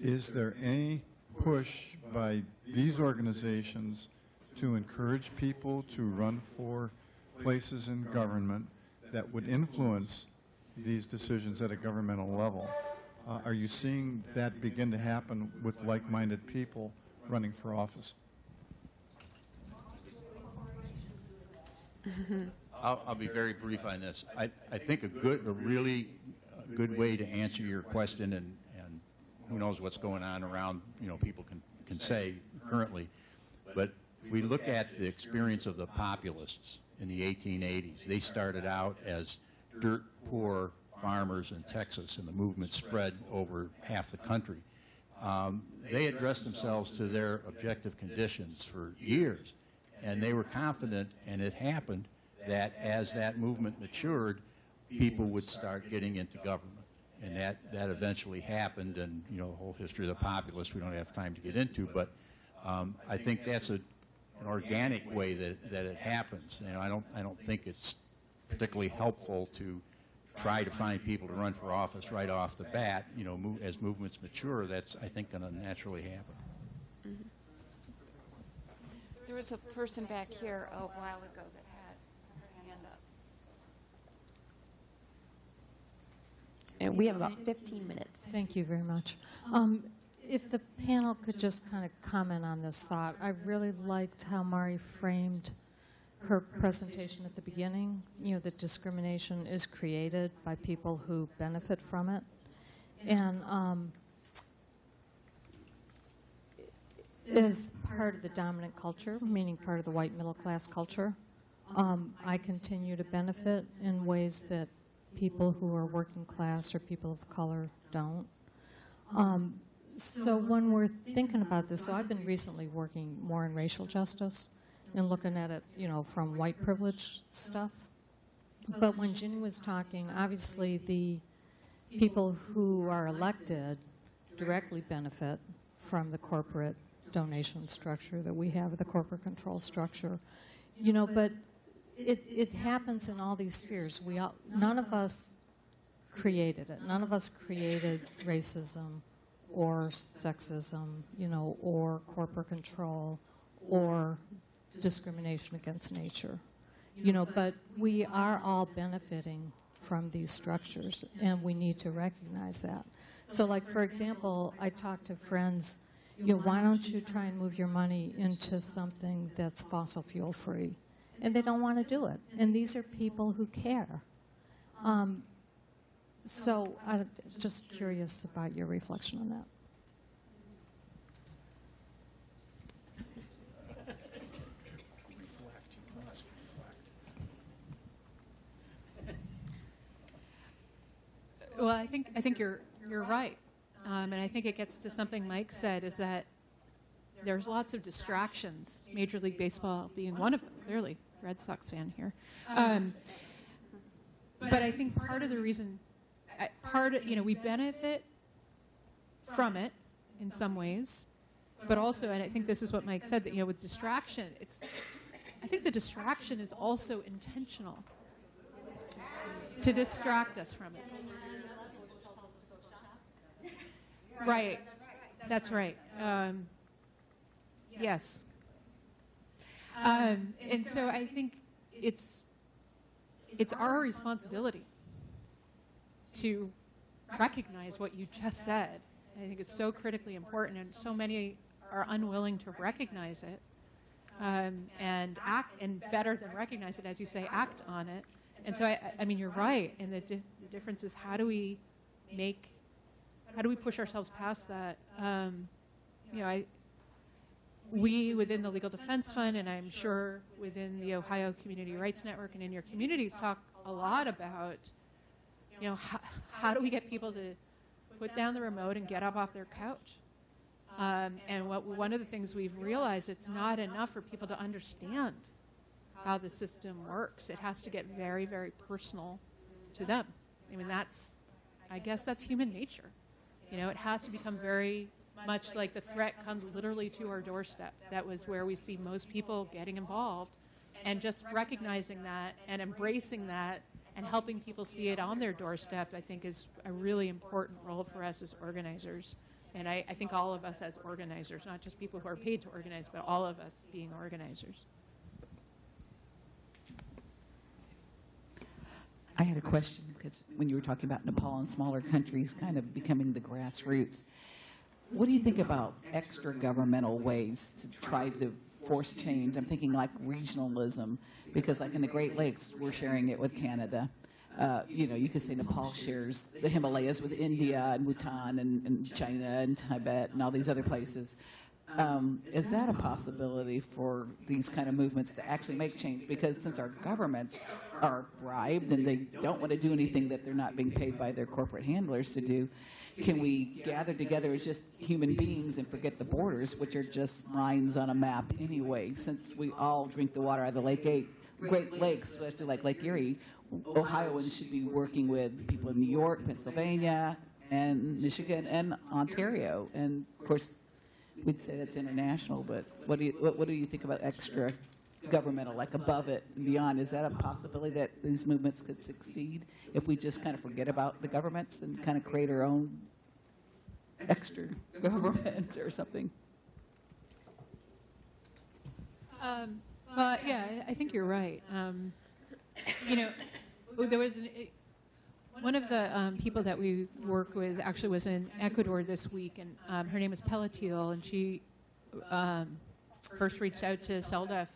Is there any push by these organizations to encourage people to run for places in government that would influence these decisions at a governmental level? Are you seeing that begin to happen with like-minded people running for office? I'll be very brief on this. I think a really good way to answer your question, and who knows what's going on around, people can say currently, but if we look at the experience of the populists in the 1880s, they started out as dirt poor farmers in Texas, and the movement spread over half the country. They addressed themselves to their objective conditions for years, and they were confident, and it happened, that as that movement matured, people would start getting into government. And that eventually happened, and the whole history of the populists we don't have time to get into, but I think that's an organic way that it happens. I don't think it's particularly helpful to try to find people to run for office right off the bat. As movements mature, that's, I think, going to naturally happen. There was a person back here a while ago that had. And we have about 15 minutes. Thank you very much. If the panel could just kind of comment on this thought, I really liked how Mari framed her presentation at the beginning, that discrimination is created by people who benefit from it. And as part of the dominant culture, meaning part of the white middle class culture, I continue to benefit in ways that people who are working class or people of color don't. So when we're thinking about this, so I've been recently working more in racial justice and looking at it, from white privilege stuff. But when Ginny was talking, obviously the people who are elected directly benefit from the corporate donation structure that we have, the corporate control structure. But it happens in all these spheres. None of us created it. None of us created racism or sexism, or corporate control or discrimination against nature. But we are all benefiting from these structures, and we need to recognize that. So, like, for example, I talk to friends, why don't you try and move your money into something that's fossil fuel free? And they don't want to do it. And these are people who care. So I'm just curious about your reflection on that. Well, I think you're right, and I think it gets to something Mike said, is that there's lots of distractions. Major League Baseball being one of them, clearly, Red Sox fan here. But I think part of the reason, we benefit from it in some ways, but also, and I think this is what Mike said, that with distraction, I think the distraction is also intentional to distract us from it. Right. That's right. Yes. And so I think it's our responsibility to recognize what you just said. I think it's so critically important, and so many are unwilling to recognize it and act, and better than recognize it, as you say, act on it. And so I mean, you're right, and the difference is how do we push ourselves past that? We within the Legal Defense Fund, and I'm sure within the Ohio Community Rights Network and in your communities, talk a lot about, how do we get people to put down the remote and get up off their couch? And one of the things we've realized, it's not enough for people to understand how the system works. It has to get very, very personal to them. I mean, I guess that's human nature. It has to become very much like the threat comes literally to our doorstep. That was where we see most people getting involved, and just recognizing that and embracing that and helping people see it on their doorstep, I think, is a really important role for us as organizers. And I think all of us as organizers, not just people who are paid to organize, but all of us being organizers. I had a question, because when you were talking about Nepal and smaller countries kind of becoming the grassroots, what do you think about extra governmental ways to try to force change? I'm thinking like regionalism, because like in the Great Lakes, we're sharing it with Canada. You could say Nepal shares the Himalayas with India and Bhutan and China and Tibet and all these other places. Is that a possibility for these kind of movements to actually make change? Because since our governments are bribed and they don't want to do anything that they're not being paid by their corporate handlers to do, can we gather together as just human beings and forget the borders, which are just lines on a map anyway? Since we all drink the water out of the Great Lakes, especially like Lake Erie, Ohioans should be working with people in New York, Pennsylvania, and Michigan, and Ontario. And of course, we'd say that's international, but what do you think about extra governmental, like above it and beyond? Is that a possibility that these movements could succeed if we just kind of forget about the governments and kind of create our own extra government or something? Yeah, I think you're right. There was One of the people that we work with actually was in Ecuador this week, and her name is Pelletiel, and she first reached out to CELDF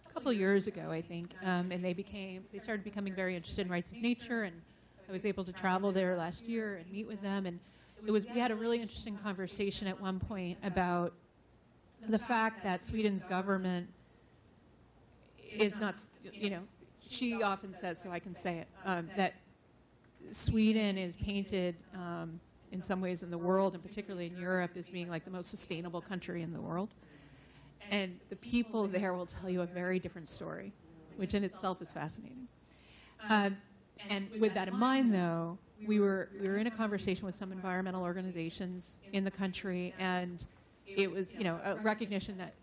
a couple of years ago, I think, and they started becoming very interested in rights of nature, and I was able to travel there last year and meet with them, and we had a really interesting conversation at one point about the fact that Sweden's government is not, she often says, so I can say it, that Sweden is painted in some ways in the world, and particularly in Europe, as being like the most sustainable country in the world. And the people there will tell you a very different story, which in itself is fascinating. And with that in mind, though, we were in a conversation with some environmental organizations in the country, and it was, a recognition that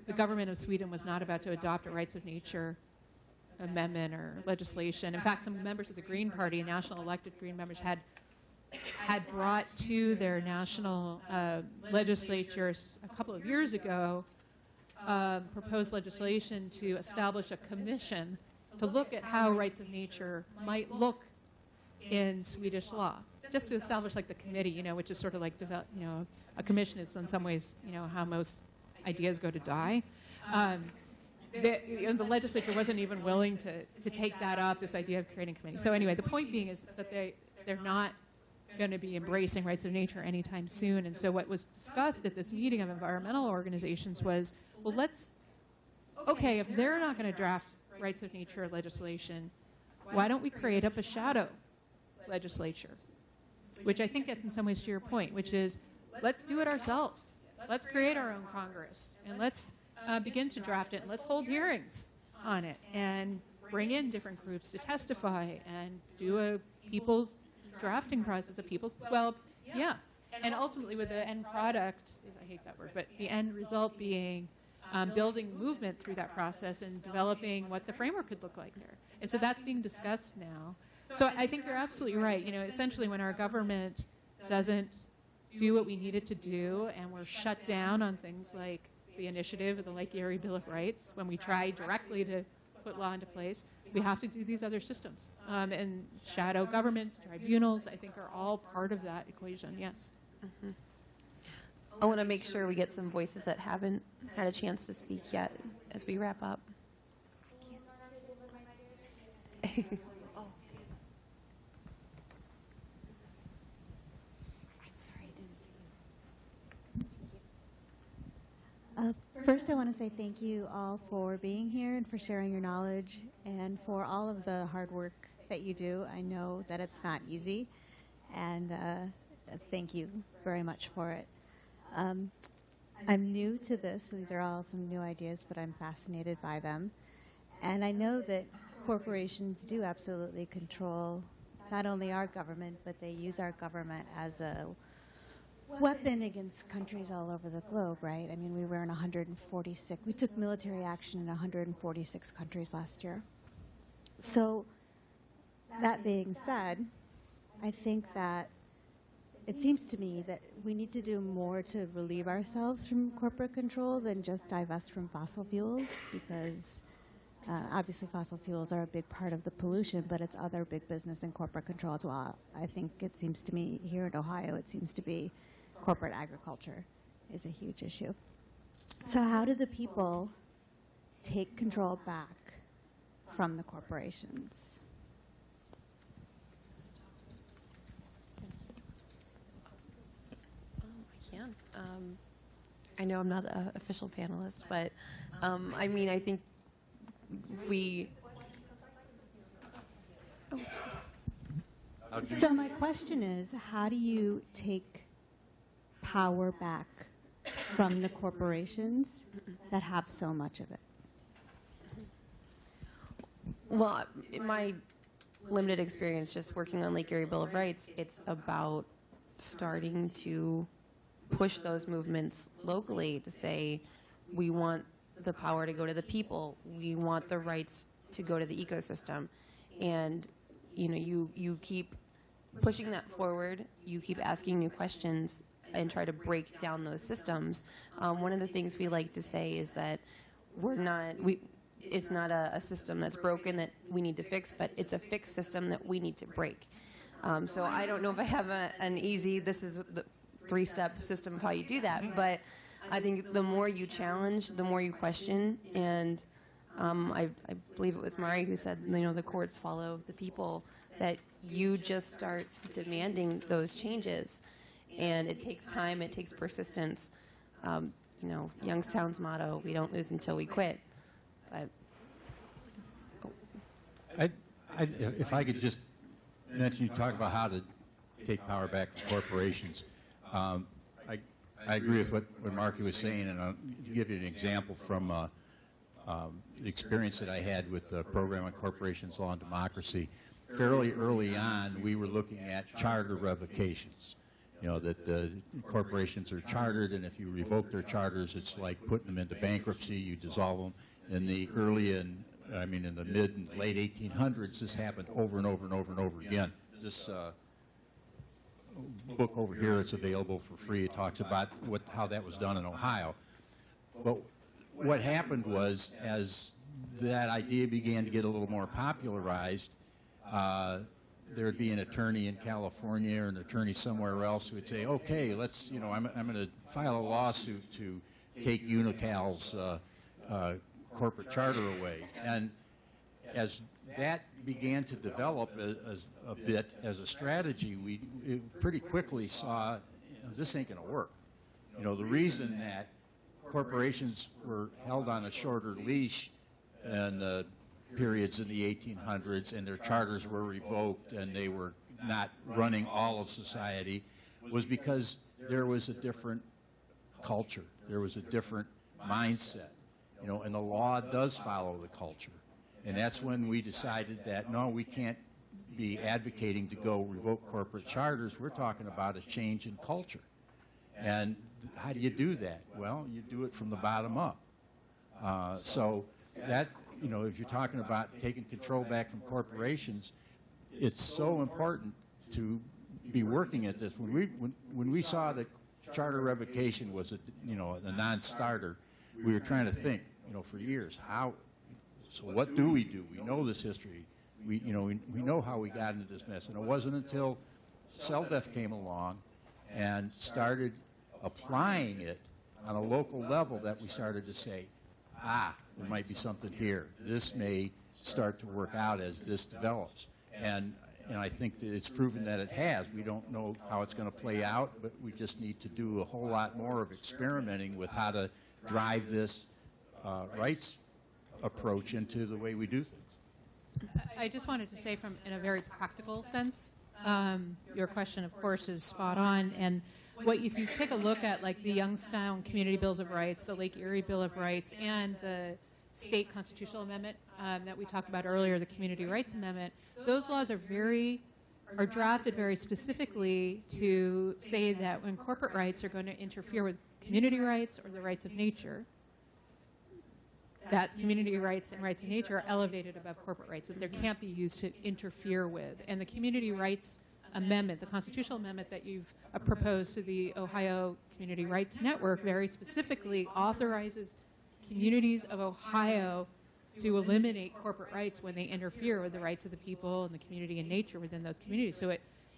the government of Sweden was not about to adopt a rights of nature amendment or legislation. In fact, some members of the Green Party, national elected Green members, had brought to their national legislatures a couple of years ago proposed legislation to establish a commission to look at how rights of nature might look in Swedish law, just to establish like the committee, which is sort of like a commission is in some ways, how most ideas go to die. The legislature wasn't even willing to take that up, this idea of creating a committee. So anyway, the point being is that they're not going to be embracing rights of nature anytime soon. And so what was discussed at this meeting of environmental organizations was, well, if they're not going to draft rights of nature legislation, why don't we create up a shadow legislature? Which I think gets in some ways to your point, which is, let's do it ourselves. Let's create our own Congress, and let's begin to draft it, and let's hold hearings on it, and bring in different groups to testify, and do a people's drafting process, and ultimately with the end product, I hate that word, but the end result being building movement through that process and developing what the framework could look like there. And so that's being discussed now. So I think you're absolutely right. Essentially when our government doesn't do what we need it to do, and we're shut down on things like the initiative of the Lake Erie Bill of Rights, when we try directly to put law into place, we have to do these other systems. And shadow government, tribunals, I think are all part of that equation, yes. Mm-hmm. I want to make sure we get some voices that haven't had a chance to speak yet as we wrap up. First, I want to say thank you all for being here and for sharing your knowledge and for all of the hard work that you do. I know that it's not easy, and thank you very much for it. I'm new to this. These are all some new ideas, but I'm fascinated by them. And I know that corporations do absolutely control not only our government, but they use our government as a weapon against countries all over the globe, right? I mean, we were in 146. We took military action in 146 countries last year. So that being said, I think that it seems to me that we need to do more to relieve ourselves from corporate control than just divest from fossil fuels, because obviously fossil fuels are a big part of the pollution, but it's other big business and corporate control as well. I think it seems to me here in Ohio, it seems to be corporate agriculture is a huge issue. So how do the people take control back from the corporations? I can. I know I'm not an official panelist, but I mean, I think we... So my question is, how do you take power back from the corporations that have so much of it? Well, in my limited experience just working on Lake Erie Bill of Rights, it's about starting to push those movements locally to say, we want the power to go to the people. We want the rights to go to the ecosystem. And, you keep pushing that forward. You keep asking new questions and try to break down those systems. One of the things we like to say is that it's not a system that's broken that we need to fix, but it's a fixed system that we need to break. So I don't know if I have an easy, this is the 3-step system of how you do that, but I think the more you challenge, the more you question, and I believe it was Mari who said, the courts follow the people, that you just start demanding those changes. And it takes time, it takes persistence. Youngstown's motto, we don't lose until we quit. But If I could just mention, you talk about how to take power back from corporations. I agree with what Markie was saying, and I'll give you an example from the experience that I had with the program on corporations, law, and democracy. Fairly early on, we were looking at charter revocations. That the corporations are chartered, and if you revoke their charters, it's like putting them into bankruptcy. You dissolve them. In the mid and late 1800s, this happened over and over and over and over again. This book over here, it's available for free. It talks about how that was done in Ohio. But what happened was, as that idea began to get a little more popularized, there would be an attorney in California or an attorney somewhere else who would say, okay, let's, I'm going to file a lawsuit to take Unical's corporate charter away. And as that began to develop as a bit as a strategy, we pretty quickly saw this ain't going to work. The reason that corporations were held on a shorter leash and periods in the 1800s, and their charters were revoked, and they were not running all of society, was because there was a different culture. There was a different mindset, and the law does follow the culture. And that's when we decided that, no, we can't be advocating to go revoke corporate charters. We're talking about a change in culture. And how do you do that? Well, you do it from the bottom up. So that, if you're talking about taking control back from corporations, it's so important to be working at this. When we saw that charter revocation was a non-starter, we were trying to think, for years, so what do? We know this history. We know how we got into this mess. And it wasn't until CELDF came along and started applying it on a local level that we started to say, there might be something here. This may start to work out as this develops. And I think that it's proven that it has. We don't know how it's going to play out, but we just need to do a whole lot more of experimenting with how to drive this rights approach into the way we do things. I just wanted to say, in a very practical sense, your question, of course, is spot on. And if you take a look at the Youngstown Community Bills of Rights, the Lake Erie Bill of Rights, and the state constitutional amendment that we talked about earlier, the Community Rights Amendment, those laws are drafted very specifically to say that when corporate rights are going to interfere with community rights or the rights of nature, that community rights and rights of nature are elevated above corporate rights, that they can't be used to interfere with. And the Community Rights Amendment, the constitutional amendment that you've proposed to the Ohio Community Rights Network, very specifically authorizes communities of Ohio to eliminate corporate rights when they interfere with the rights of the people and the community and nature within those communities. So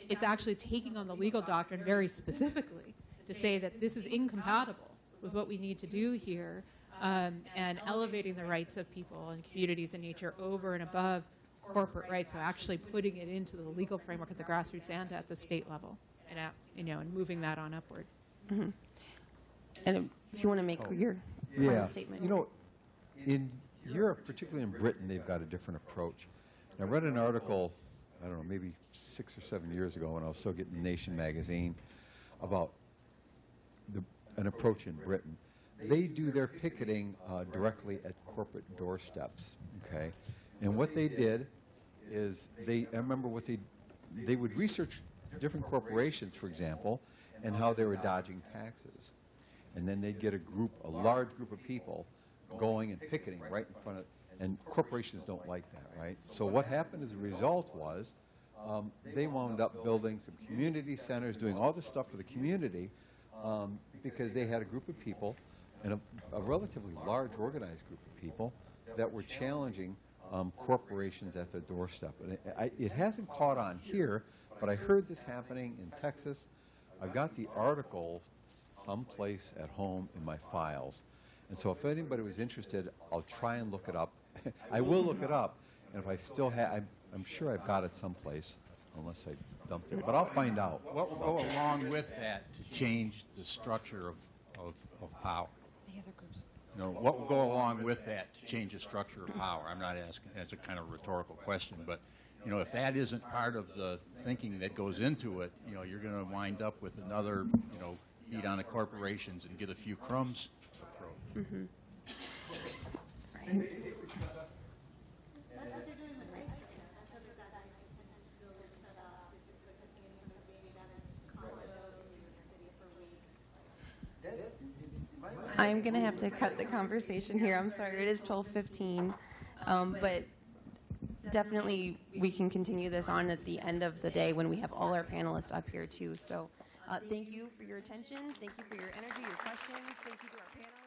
it's actually taking on the legal doctrine very specifically to say that this is incompatible with what we need to do here, and elevating the rights of people and communities and nature over and above corporate rights. So actually putting it into the legal framework at the grassroots and at the state level, and moving that on upward. Mm-hmm. And if you want to make your final statement. In Europe, particularly in Britain, they've got a different approach. And I read an article, I don't know, maybe 6 or 7 years ago when I was still getting Nation magazine, about an approach in Britain. They do their picketing directly at corporate doorsteps, okay? And what they did is I remember what they would research different corporations, for example, and how they were dodging taxes. And then they'd get a large group of people going and picketing right in front of, and corporations don't like that, right? So what happened as a result was they wound up building some community centers, doing all this stuff for the community, because they had a group of people, and a relatively large organized group of people, that were challenging corporations at their doorstep. And it hasn't caught on here, but I heard this happening in Texas. I've got the article someplace at home in my files. And so if anybody was interested, I'll try and look it up. I will look it up. And if I still have, I'm sure I've got it someplace, unless I dumped it. But I'll find out. What will go along with that to change the structure of power? You know, what will go along with that to change the structure of power? I'm not asking, that's a kind of rhetorical question, but, you know, if that isn't part of the thinking that goes into it, you know, you're going to wind up with another, you know, eat on the corporations and get a few crumbs approach. Mm-hmm. Right. I'm going to have to cut the conversation here. I'm sorry, it is 12:15, but definitely we can continue this on at the end of the day when we have all our panelists up here too. So thank you for your attention. Thank you for your energy, your questions. Thank you to our panel.